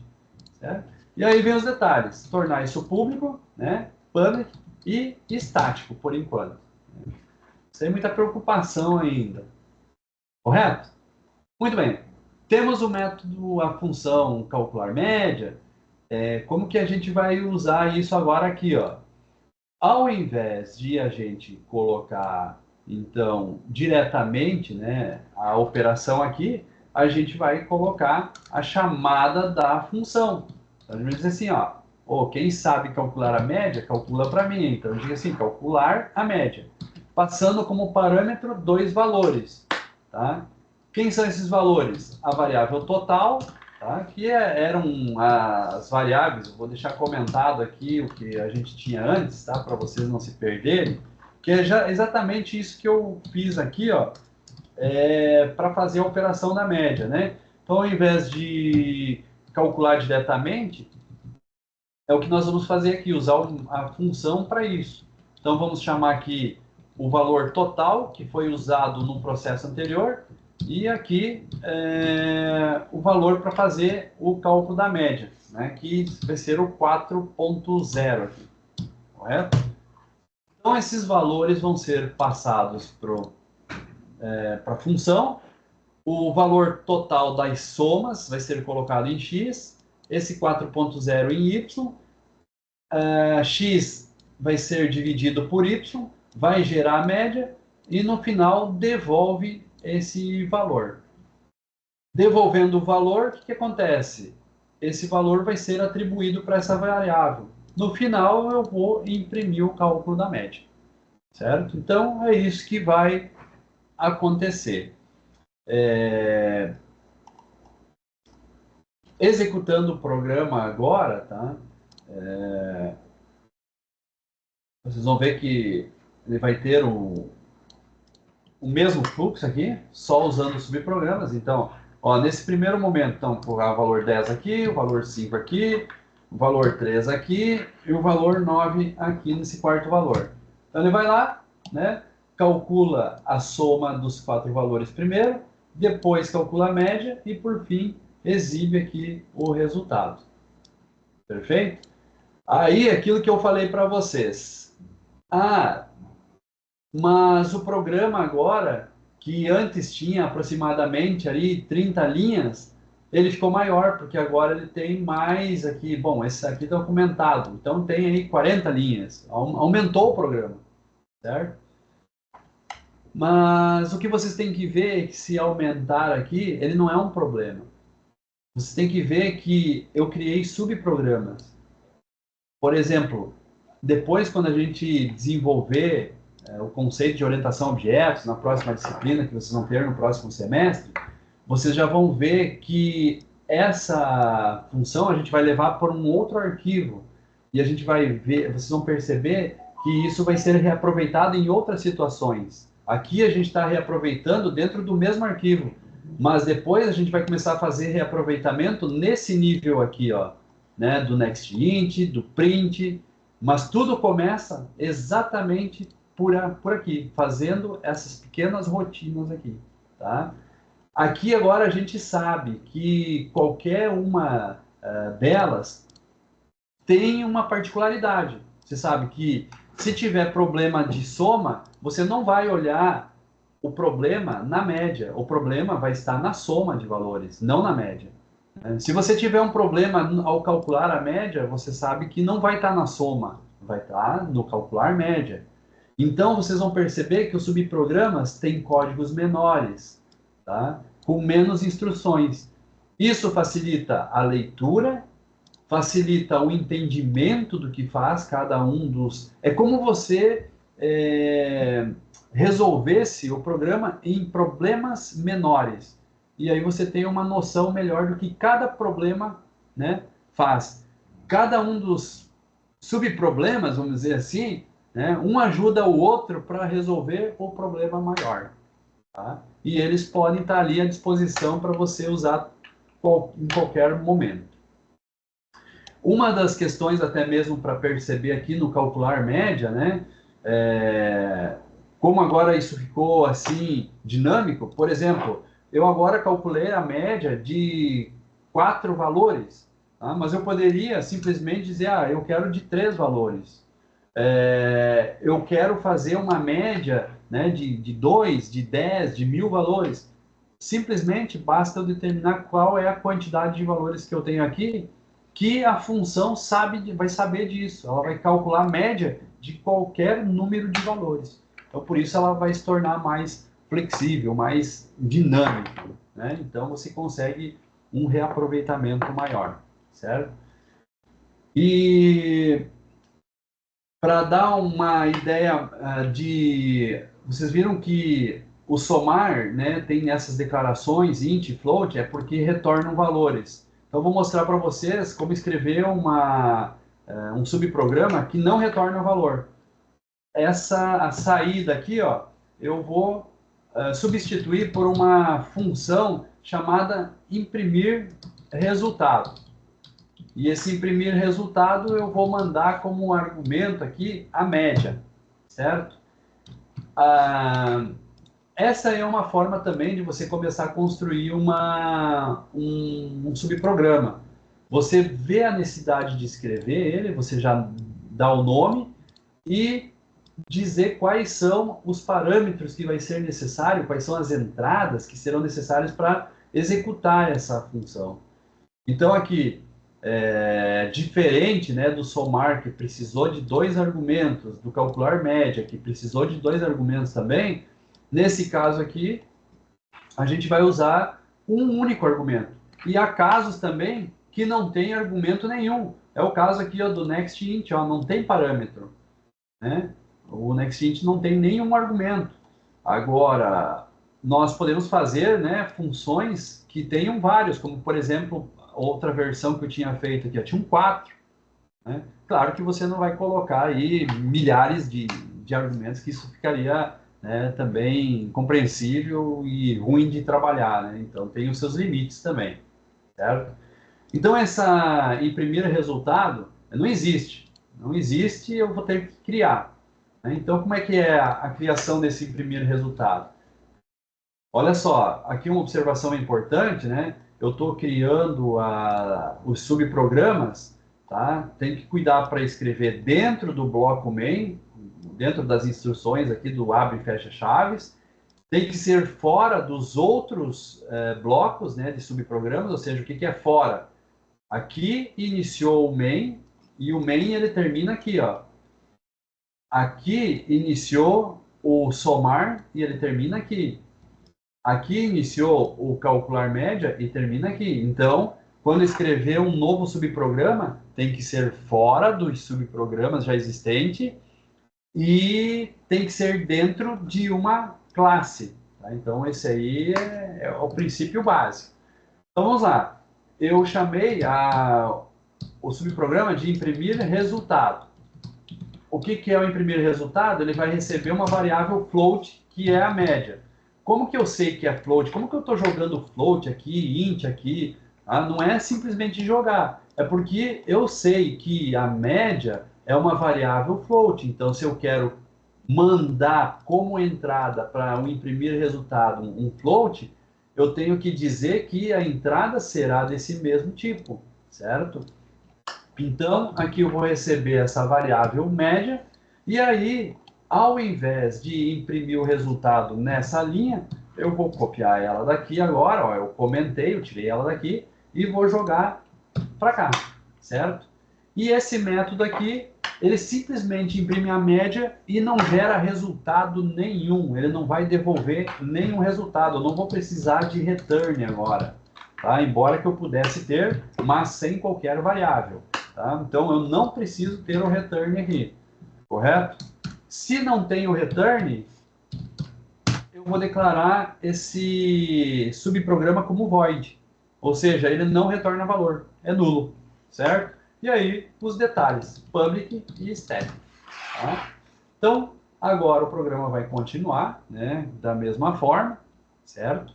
Certo? E aí vem os detalhes, tornar isso público, né, public e estático, por enquanto. Sem muita preocupação ainda. Correto? Muito bem. Temos o método, a função calcular média. Como que a gente vai usar isso agora aqui, ó? Ao invés de a gente colocar, então, diretamente, né, a operação aqui, a gente vai colocar a chamada da função. Então, a gente vai dizer assim, ó, quem sabe calcular a média, calcula para mim. Então, eu digo assim, calcular a média. Passando como parâmetro 2 valores, tá? Quem são esses valores? A variável total, tá? Que eram as variáveis, eu vou deixar comentado aqui o que a gente tinha antes, tá? Para vocês não se perderem, que é exatamente isso que eu fiz aqui, ó, para fazer a operação da média, né? Então, ao invés de calcular diretamente, é o que nós vamos fazer aqui, usar a função para isso. Então, vamos chamar aqui o valor total, que foi usado no processo anterior, e aqui o valor para fazer o cálculo da média, né, que vai ser o 4.0 aqui, correto? Então, esses valores vão ser passados para a função. O valor total das somas vai ser colocado em x, esse 4.0 em y, x vai ser dividido por y, vai gerar a média, e no final devolve esse valor. Devolvendo o valor, o que acontece? Esse valor vai ser atribuído para essa variável. No final, eu vou imprimir o cálculo da média. Certo? Então, é isso que vai acontecer. Executando o programa agora, tá? Vocês vão ver que ele vai ter o mesmo fluxo aqui, só usando os subprogramas. Então, ó, nesse primeiro momento, então, vou colocar o valor 10 aqui, o valor 5 aqui, o valor 3 aqui e o valor 9 aqui nesse quarto valor. Então, ele vai lá, né, calcula a soma dos 4 valores primeiro, depois calcula a média e, por fim, exibe aqui o resultado. Perfeito? Aí, aquilo que eu falei para vocês. Mas o programa agora, que antes tinha aproximadamente ali 30 linhas, ele ficou maior, porque agora ele tem mais aqui, bom, esse aqui está documentado, então tem aí 40 linhas, aumentou o programa, certo? Mas o que vocês têm que ver é que se aumentar aqui, ele não é um problema. Vocês têm que ver que eu criei subprogramas. Por exemplo, depois quando a gente desenvolver o conceito de orientação a objetos na próxima disciplina, que vocês vão ter no próximo semestre, vocês já vão ver que essa função a gente vai levar para um outro arquivo. E a gente vai ver, vocês vão perceber que isso vai ser reaproveitado em outras situações. Aqui a gente está reaproveitando dentro do mesmo arquivo, mas depois a gente vai começar a fazer reaproveitamento nesse nível aqui, ó, né, do nextInt, do print, mas tudo começa exatamente por aqui, fazendo essas pequenas rotinas aqui, tá? Aqui agora a gente sabe que qualquer uma delas tem uma particularidade. Você sabe que se tiver problema de soma, você não vai olhar o problema na média. O problema vai estar na soma de valores, não na média. Se você tiver um problema ao calcular a média, você sabe que não vai estar na soma, vai estar no calcular média. Então, vocês vão perceber que os subprogramas têm códigos menores, tá? Com menos instruções. Isso facilita a leitura, facilita o entendimento do que faz cada um dos... É como você resolvesse o programa em problemas menores. E aí você tem uma noção melhor do que cada problema, né, faz. Cada um dos subproblemas, vamos dizer assim, né, um ajuda o outro para resolver o problema maior. Tá? E eles podem estar ali à disposição para você usar em qualquer momento. Uma das questões, até mesmo para perceber aqui no calcular média, né? Como agora isso ficou assim dinâmico, por exemplo, eu agora calculei a média de 4 valores, tá? Mas eu poderia simplesmente dizer, eu quero de 3 valores. Eu quero fazer uma média, né, de 2, de 10, de 1000 valores. Simplesmente basta eu determinar qual é a quantidade de valores que eu tenho aqui, que a função vai saber disso. Ela vai calcular a média de qualquer número de valores. Então, por isso, ela vai se tornar mais flexível, mais dinâmico, né? Então, você consegue um reaproveitamento maior, certo? E para dar uma ideia vocês viram que o somar, né, tem essas declarações int e float, é porque retornam valores. Então, eu vou mostrar para vocês como escrever um subprograma que não retorna valor. A saída aqui, ó, eu vou substituir por uma função chamada imprimir resultado. E esse imprimir resultado eu vou mandar como argumento aqui a média, certo? Essa é uma forma também de você começar a construir um subprograma. Você vê a necessidade de escrever ele, você já dá o nome e dizer quais são os parâmetros que vai ser necessário, quais são as entradas que serão necessárias para executar essa função. Então aqui, diferente, né, do somar, que precisou de 2 argumentos, do calcular média, que precisou de 2 argumentos também, nesse caso aqui, a gente vai usar um único argumento. E há casos também que não tem argumento nenhum. É o caso aqui, ó, do nextInt, ó, não tem parâmetro, né? O nextInt não tem nenhum argumento. Agora, nós podemos fazer, né, funções que tenham vários, como, por exemplo, outra versão que eu tinha feito aqui, tinha um 4. Né? Claro que você não vai colocar aí milhares de argumentos, que isso ficaria, né, também compreensível e ruim de trabalhar. Né? Então, tem os seus limites também. Certo? Então, essa imprimir resultado não existe. Não existe, eu vou ter que criar. Né? Então, como é que é a criação desse imprimir resultado? Olha só, aqui uma observação importante, né? Eu estou criando os subprogramas, tá? Tem que cuidar para escrever dentro do bloco main, dentro das instruções aqui do abre e fecha chaves. Tem que ser fora dos outros blocos, né, de subprogramas, ou seja, o que é fora? Aqui iniciou o main, e o main ele termina aqui, ó. Aqui iniciou o somar e ele termina aqui. Aqui iniciou o calcular média e termina aqui. Então, quando escrever um novo subprograma, tem que ser fora dos subprogramas já existentes e tem que ser dentro de uma classe. Tá? Então, esse aí é o princípio básico. Então, vamos lá. Eu chamei o subprograma de imprimir resultado. O que é o imprimir resultado? Ele vai receber uma variável float, que é a média. Como que eu sei que é float? Como que eu estou jogando float aqui, int aqui? Não é simplesmente jogar. É porque eu sei que a média é uma variável float. Então, se eu quero mandar como entrada para um imprimir resultado um float, eu tenho que dizer que a entrada será desse mesmo tipo, certo? Então, aqui eu vou receber essa variável média, e aí, ao invés de imprimir o resultado nessa linha, eu vou copiar ela daqui agora, ó, eu comentei, eu tirei ela daqui, e vou jogar para cá, certo? E esse método aqui, ele simplesmente imprime a média e não gera resultado nenhum, ele não vai devolver nenhum resultado, eu não vou precisar de return agora, tá? Embora que eu pudesse ter, mas sem qualquer variável. Tá? Então, eu não preciso ter o return aqui, correto? Se não tem o return, eu vou declarar esse subprograma como void. Ou seja, ele não retorna valor, é nulo, certo? E aí, os detalhes, public e static. Tá? Então, agora o programa vai continuar, né, da mesma forma, certo?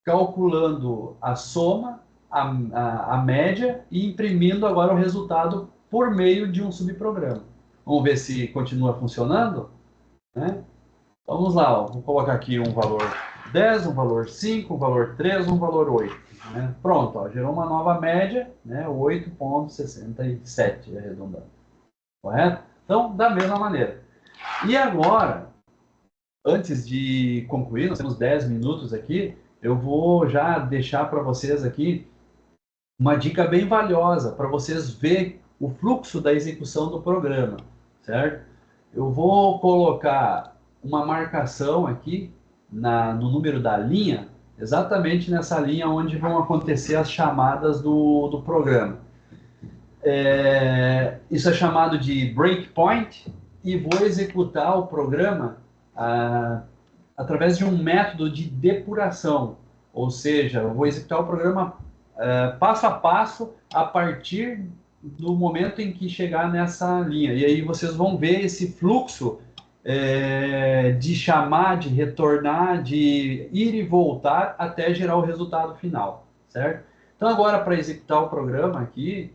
Calculando a soma, a média e imprimindo agora o resultado por meio de um subprograma. Vamos ver se continua funcionando, né? Vamos lá, ó. Vou colocar aqui um valor 10, um valor 5, um valor 3, um valor 8. Né? Pronto, ó, gerou uma nova média, né? 8,67, arredondando. Correto? Então, da mesma maneira. E agora, antes de concluir, nós temos 10 minutos aqui, eu vou já deixar para vocês aqui uma dica bem valiosa para vocês verem o fluxo da execução do programa, certo? Eu vou colocar uma marcação aqui no número da linha, exatamente nessa linha onde vão acontecer as chamadas do programa. Isso é chamado de breakpoint e vou executar o programa através de um método de depuração, ou seja, eu vou executar o programa passo a passo a partir do momento em que chegar nessa linha. E aí vocês vão ver esse fluxo de chamar, de retornar, de ir e voltar até gerar o resultado final, certo? Então agora, para executar o programa aqui,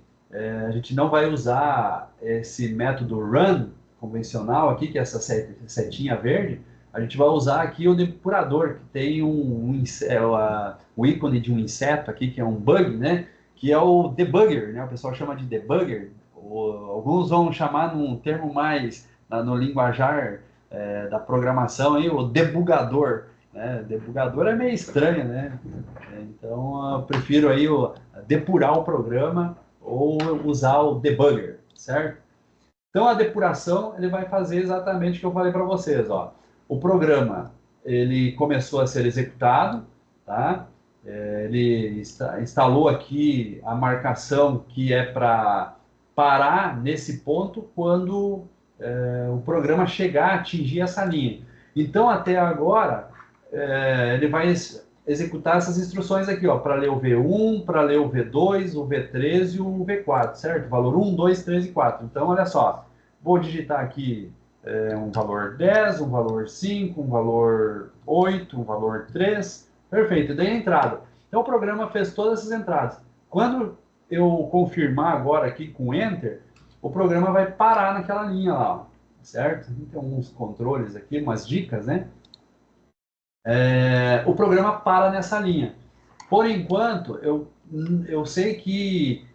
a gente não vai usar esse método run convencional aqui, que é essa setinha verde. A gente vai usar aqui o depurador, que tem o ícone de um inseto aqui, que é um bug, né? Que é o debugger, né? O pessoal chama de debugger. Alguns vão chamar num termo mais no linguajar da programação aí, o debugador. Né? Debugador é meio estranho, né? Então eu prefiro aí depurar o programa ou usar o debugger, certo? Então a depuração ele vai fazer exatamente o que eu falei para vocês, ó. O programa ele começou a ser executado, tá? Ele instalou aqui a marcação que é para parar nesse ponto quando o programa chegar a atingir essa linha. Então até agora ele vai executar essas instruções aqui, ó, para ler o V1, para ler o V2, o V3 e o V4, certo? Valor 1, 2, 3 e 4. Então olha só, vou digitar aqui um valor 10, um valor 5, um valor 8, um valor 3. Perfeito, dei a entrada. Então o programa fez todas essas entradas. Quando eu confirmar agora aqui com Enter, o programa vai parar naquela linha lá, certo? Tem uns controles aqui, umas dicas, né? O programa para nessa linha. Por enquanto, eu sei que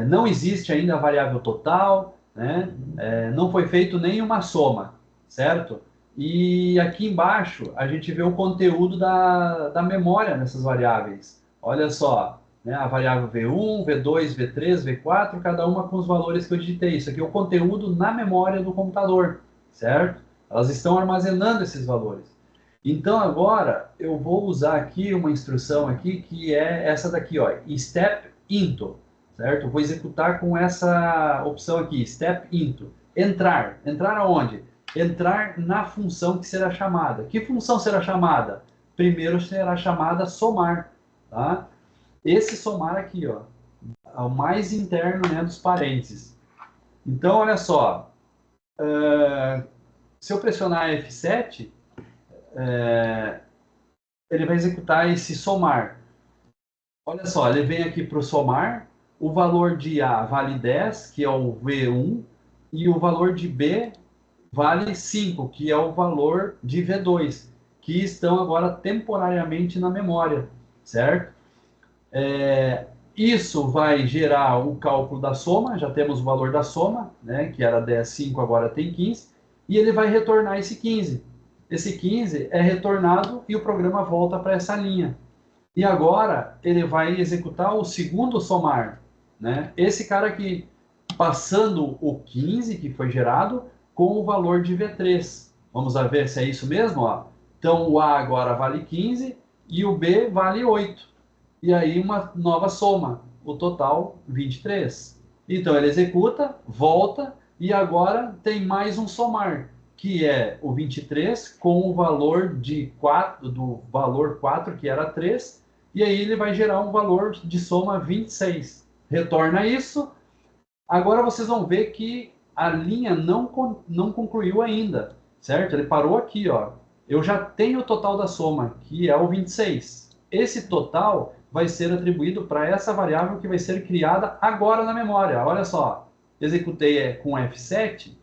não existe ainda a variável total, né? Não foi feito nenhuma soma, certo? E aqui embaixo a gente vê o conteúdo da memória nessas variáveis. Olha só, né? A variável V1, V2, V3, V4, cada uma com os valores que eu digitei. Isso aqui é o conteúdo na memória do computador, certo? Elas estão armazenando esses valores. Então agora eu vou usar aqui uma instrução aqui que é essa daqui, ó, step into, certo? Eu vou executar com essa opção aqui, step into, entrar. Entrar aonde? Entrar na função que será chamada. Que função será chamada? Primeiro será chamada somar, tá? Esse somar aqui, ó, é o mais interno, né, dos parênteses. Então olha só, se eu pressionar F7 ele vai executar esse somar. Olha só, ele vem aqui para o somar, o valor de A vale 10, que é o V1, e o valor de B vale 5, que é o valor de V2, que estão agora temporariamente na memória, certo? Isso vai gerar o cálculo da soma, já temos o valor da soma, né, que era 10, 5, agora tem 15, e ele vai retornar esse 15. Esse 15 é retornado e o programa volta para essa linha. E agora ele vai executar o segundo somar, né? Esse cara aqui, passando o 15 que foi gerado com o valor de V3. Vamos ver se é isso mesmo, ó. Então o A agora vale 15 e o B vale 8. E aí uma nova soma, o total 23. Então ele executa, volta e agora tem mais um somar, que é o 23 com o valor de 4, do valor 4, que era 3, e aí ele vai gerar um valor de soma 26. Retorna isso. Agora vocês vão ver que a linha não concluiu ainda, certo? Ele parou aqui, ó. Eu já tenho o total da soma, que é o 26. Esse total vai ser atribuído para essa variável que vai ser criada agora na memória. Olha só, executei com F7,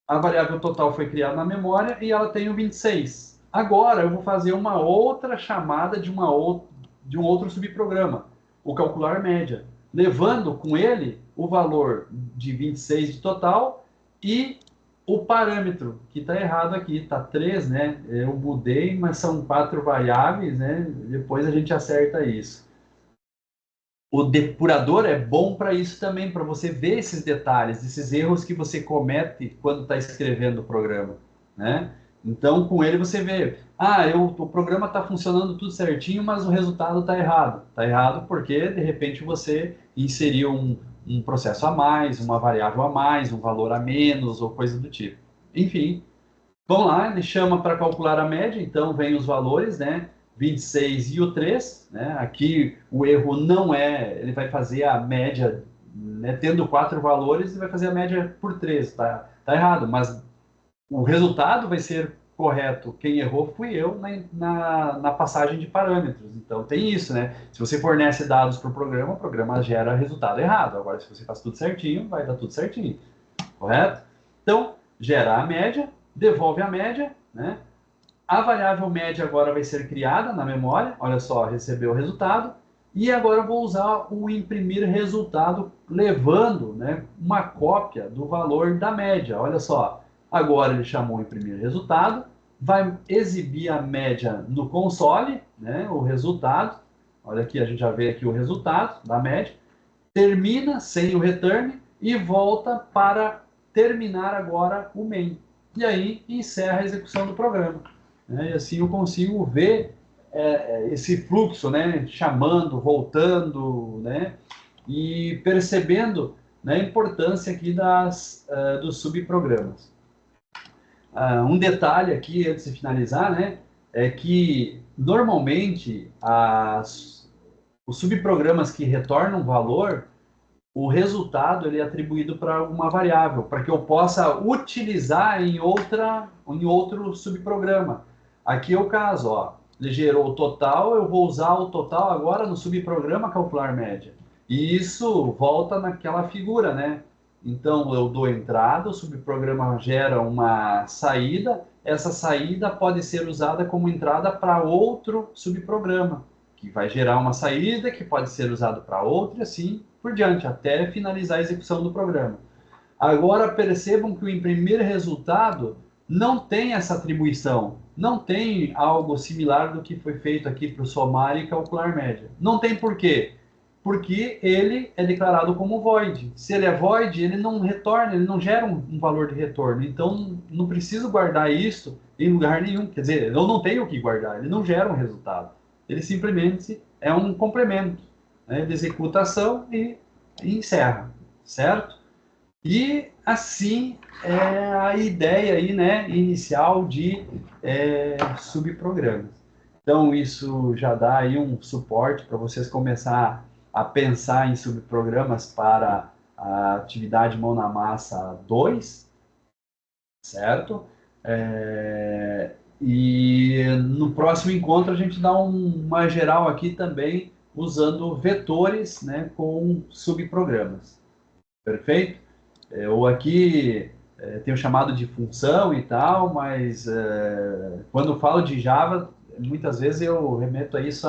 a variável total foi criada na memória e ela tem o 26. Agora eu vou fazer uma outra chamada de um outro subprograma, o calcular média, levando com ele o valor de 26 de total e o parâmetro, que está errado aqui, está 3, né? Eu mudei, mas são 4 variáveis, né? Depois a gente acerta isso. O depurador é bom para isso também, para você ver esses detalhes, esses erros que você comete quando está escrevendo o programa, né? Então, com ele você vê, o programa está funcionando tudo certinho, mas o resultado está errado. Está errado porque, de repente, você inseriu um processo a mais, uma variável a mais, um valor a menos, ou coisa do tipo. Enfim, vamos lá, ele chama para calcular a média, então vem os valores, né? 26 e o 3, né? Aqui o erro não é, ele vai fazer a média, né? Tendo 4 valores, ele vai fazer a média por 3, tá errado, mas o resultado vai ser correto. Quem errou fui eu na passagem de parâmetros. Então tem isso, né? Se você fornece dados para o programa gera resultado errado. Agora, se você faz tudo certinho, vai dar tudo certinho, correto? Então, gera a média, devolve a média, né? A variável média agora vai ser criada na memória, olha só, recebeu o resultado, e agora eu vou usar o imprimir resultado, levando, né, uma cópia do valor da média, olha só. Agora ele chamou imprimir resultado, vai exibir a média no console, né, o resultado, olha aqui, a gente já vê aqui o resultado da média, termina sem o return e volta para terminar agora o main. E aí encerra a execução do programa, né? E assim eu consigo ver esse fluxo, né? Chamando, voltando, né? E percebendo, né, a importância aqui dos subprogramas. Um detalhe aqui, antes de finalizar, né? É que normalmente os subprogramas que retornam valor, o resultado ele é atribuído para uma variável, para que eu possa utilizar em outro subprograma. Aqui é o caso, ó, ele gerou o total, eu vou usar o total agora no subprograma calcular média. E isso volta naquela figura, né? Então eu dou entrada, o subprograma gera uma saída, essa saída pode ser usada como entrada para outro subprograma, que vai gerar uma saída que pode ser usado para outro e assim por diante, até finalizar a execução do programa. Agora percebam que o imprimir resultado não tem essa atribuição, não tem algo similar do que foi feito aqui para o somar e calcular média. Não tem por quê? Porque ele é declarado como void. Se ele é void, ele não retorna, ele não gera um valor de retorno. Então, não preciso guardar isso em lugar nenhum. Quer dizer, eu não tenho o que guardar, ele não gera um resultado. Ele simplesmente é um complemento, né? Ele executa a ação e encerra, certo? E assim é a ideia aí, né, inicial de subprogramas. Então isso já dá aí um suporte para vocês começar a pensar em subprogramas para a atividade mão na massa 2, certo? E no próximo encontro a gente dá uma geral aqui também usando vetores, né, com subprogramas. Perfeito? Eu aqui tenho chamado de função e tal, mas quando falo de Java, muitas vezes eu remeto a isso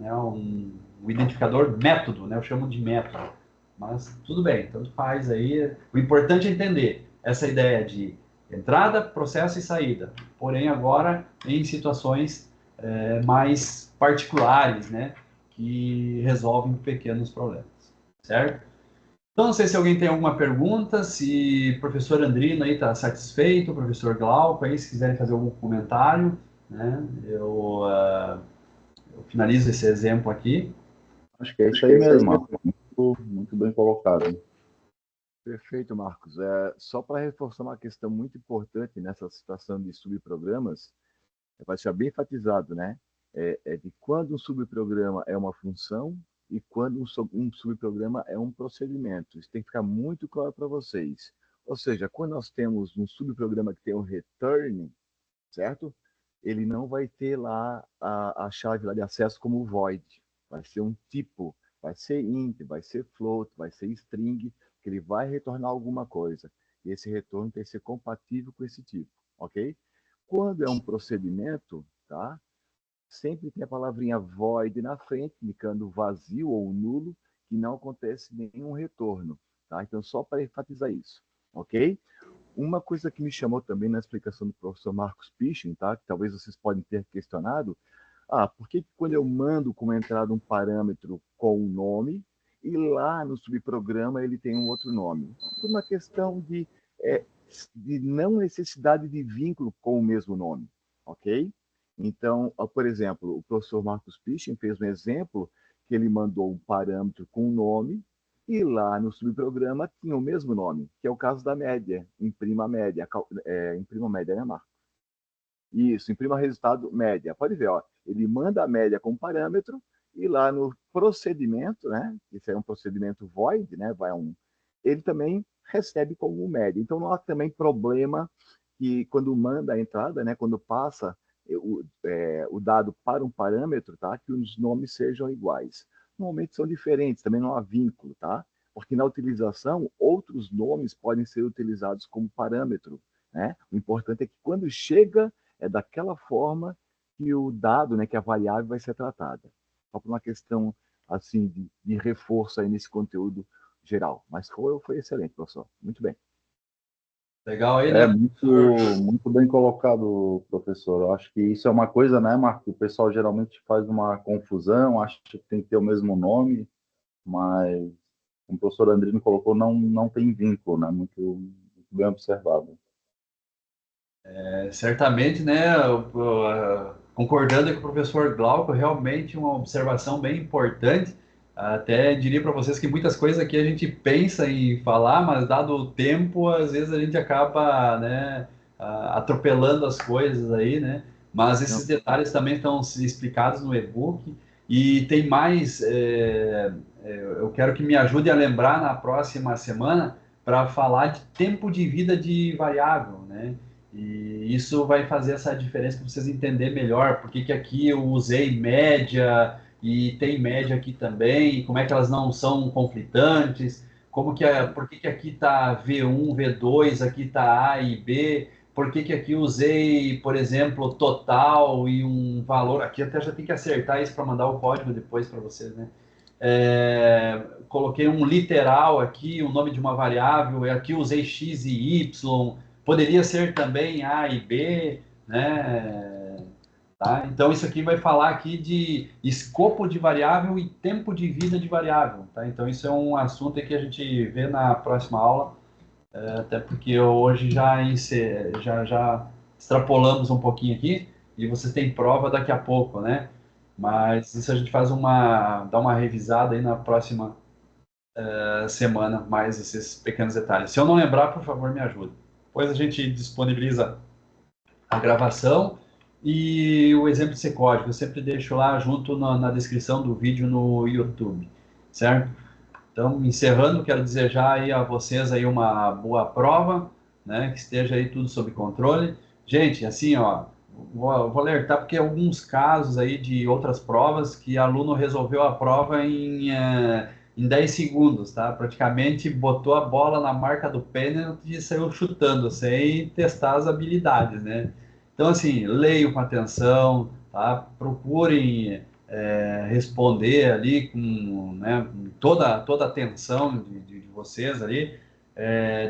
né, um identificador método, né? Eu chamo de método. Mas tudo bem, tanto faz aí. O importante é entender essa ideia de entrada, processo e saída. Porém, agora em situações mais particulares, né? Que resolvem pequenos problemas. Certo? Então, não sei se alguém tem alguma pergunta, se o professor Andrino aí está satisfeito, o professor Glauco aí, se quiserem fazer algum comentário, né? Eu finalizo esse exemplo aqui. Acho que é isso aí mesmo, Marcos. Muito bem colocado. Perfeito, Marcos. Só para reforçar uma questão muito importante nessa situação de subprogramas, vai ser bem enfatizado, né? De quando um subprograma é uma função e quando um subprograma é um procedimento. Isso tem que ficar muito claro para vocês. Ou seja, quando nós temos um subprograma que tem um return, certo? Ele não vai ter lá a chave lá de acesso como void, vai ser um tipo, vai ser int, vai ser float, vai ser string, que ele vai retornar alguma coisa. E esse retorno tem que ser compatível com esse tipo, ok? Quando é um procedimento, tá? Sempre tem a palavrinha void na frente, indicando vazio ou nulo, que não acontece nenhum retorno, tá? Então, só para enfatizar isso, ok? Uma coisa que me chamou também na explicação do professor Marcos Pichen, tá? Que talvez vocês podem ter questionado, por que quando eu mando como entrada um parâmetro com um nome, e lá no subprograma ele tem um outro nome? Por uma questão de não necessidade de vínculo com o mesmo nome, ok? Então, por exemplo, o professor Marcos Pichen fez um exemplo que ele mandou um parâmetro com um nome, e lá no subprograma tinha o mesmo nome, que é o caso da média. Imprima a média. Imprima a média, né, Marcos? Isso, imprima resultado média. Pode ver, ó, ele manda a média como parâmetro e lá no procedimento, né, esse é um procedimento void, né, ele também recebe como média. Então não há também problema que quando manda a entrada, né, quando passa o dado para um parâmetro, tá, que os nomes sejam iguais. Normalmente são diferentes, também não há vínculo, tá? Porque na utilização, outros nomes podem ser utilizados como parâmetro, né? O importante é que quando chega é daquela forma que o dado, né, que a variável vai ser tratada. Só por uma questão assim de reforço aí nesse conteúdo geral. Mas foi excelente, professor. Muito bem. Legal aí, É né? muito bem colocado, professor. Eu acho que isso é uma coisa, né, Marco? O pessoal geralmente faz uma confusão, acha que tem que ter o mesmo nome, mas, como o professor Andrino colocou, não tem vínculo, né? Muito bem observado. Certamente, né? Concordando com o professor Glauco, realmente uma observação bem importante. Até diria para vocês que muitas coisas aqui a gente pensa em falar, mas dado o tempo, às vezes a gente acaba, né, atropelando as coisas aí, né? Mas esses detalhes também estão explicados no e-book. E tem mais, eu quero que me ajude a lembrar na próxima semana para falar de tempo de vida de variável, né? E isso vai fazer essa diferença para vocês entenderem melhor por que aqui eu usei média e tem média aqui também, como é que elas não são conflitantes, por que aqui está V1, V2, aqui está A e B, por que aqui usei, por exemplo, total e um valor, aqui até já tem que acertar isso para mandar o código depois para vocês, né? Coloquei um literal aqui, o nome de uma variável, e aqui usei x e y, poderia ser também A e B, né? Tá? Então, isso aqui vai falar aqui de escopo de variável e tempo de vida de variável. Tá? Então, isso é um assunto que a gente vê na próxima aula, até porque hoje já extrapolamos um pouquinho aqui e vocês têm prova daqui a pouco, né? Mas isso a gente dá uma revisada aí na próxima semana, mais esses pequenos detalhes. Se eu não lembrar, por favor, me ajude. Depois a gente disponibiliza a gravação e o exemplo de ser código. Eu sempre deixo lá junto na descrição do vídeo no YouTube, certo? Então, encerrando, quero desejar aí a vocês aí uma boa prova, né? Que esteja aí tudo sob controle. Gente, assim, ó, vou alertar porque alguns casos aí de outras provas que aluno resolveu a prova em 10 segundos, tá? Praticamente botou a bola na marca do pênalti e saiu chutando, sem testar as habilidades, né? Então, assim, leiam com atenção, tá? Procurem responder ali com, né, com toda a atenção de vocês ali,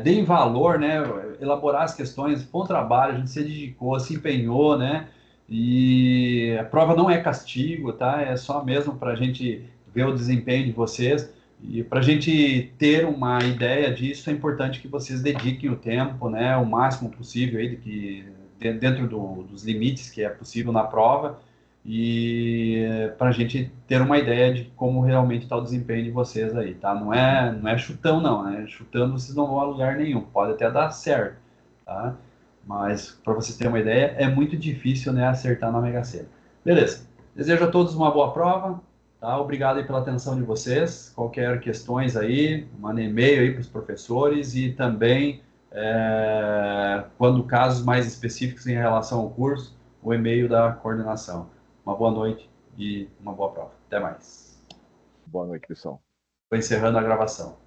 deem valor, né, elaborar as questões, foi um trabalho, a gente se dedicou, se empenhou, né, e a prova não é castigo, tá, é só mesmo para a gente ver o desempenho de vocês, e para a gente ter uma ideia disso, é importante que vocês dediquem o tempo, né, o máximo possível aí, dentro dos limites que é possível na prova, e para a gente ter uma ideia de como realmente está o desempenho de vocês aí, tá? Não é chutão, não, né? Chutando vocês não vão a lugar nenhum, pode até dar certo, tá? Mas para vocês terem uma ideia, é muito difícil, né, acertar na Mega Sena. Beleza. Desejo a todos uma boa prova, tá? Obrigado aí pela atenção de vocês. Qualquer questões aí, manda e-mail aí para os professores e também, quando casos mais específicos em relação ao curso, o e-mail da coordenação. Uma boa noite e uma boa prova. Até mais. Boa noite, pessoal. Estou encerrando a gravação.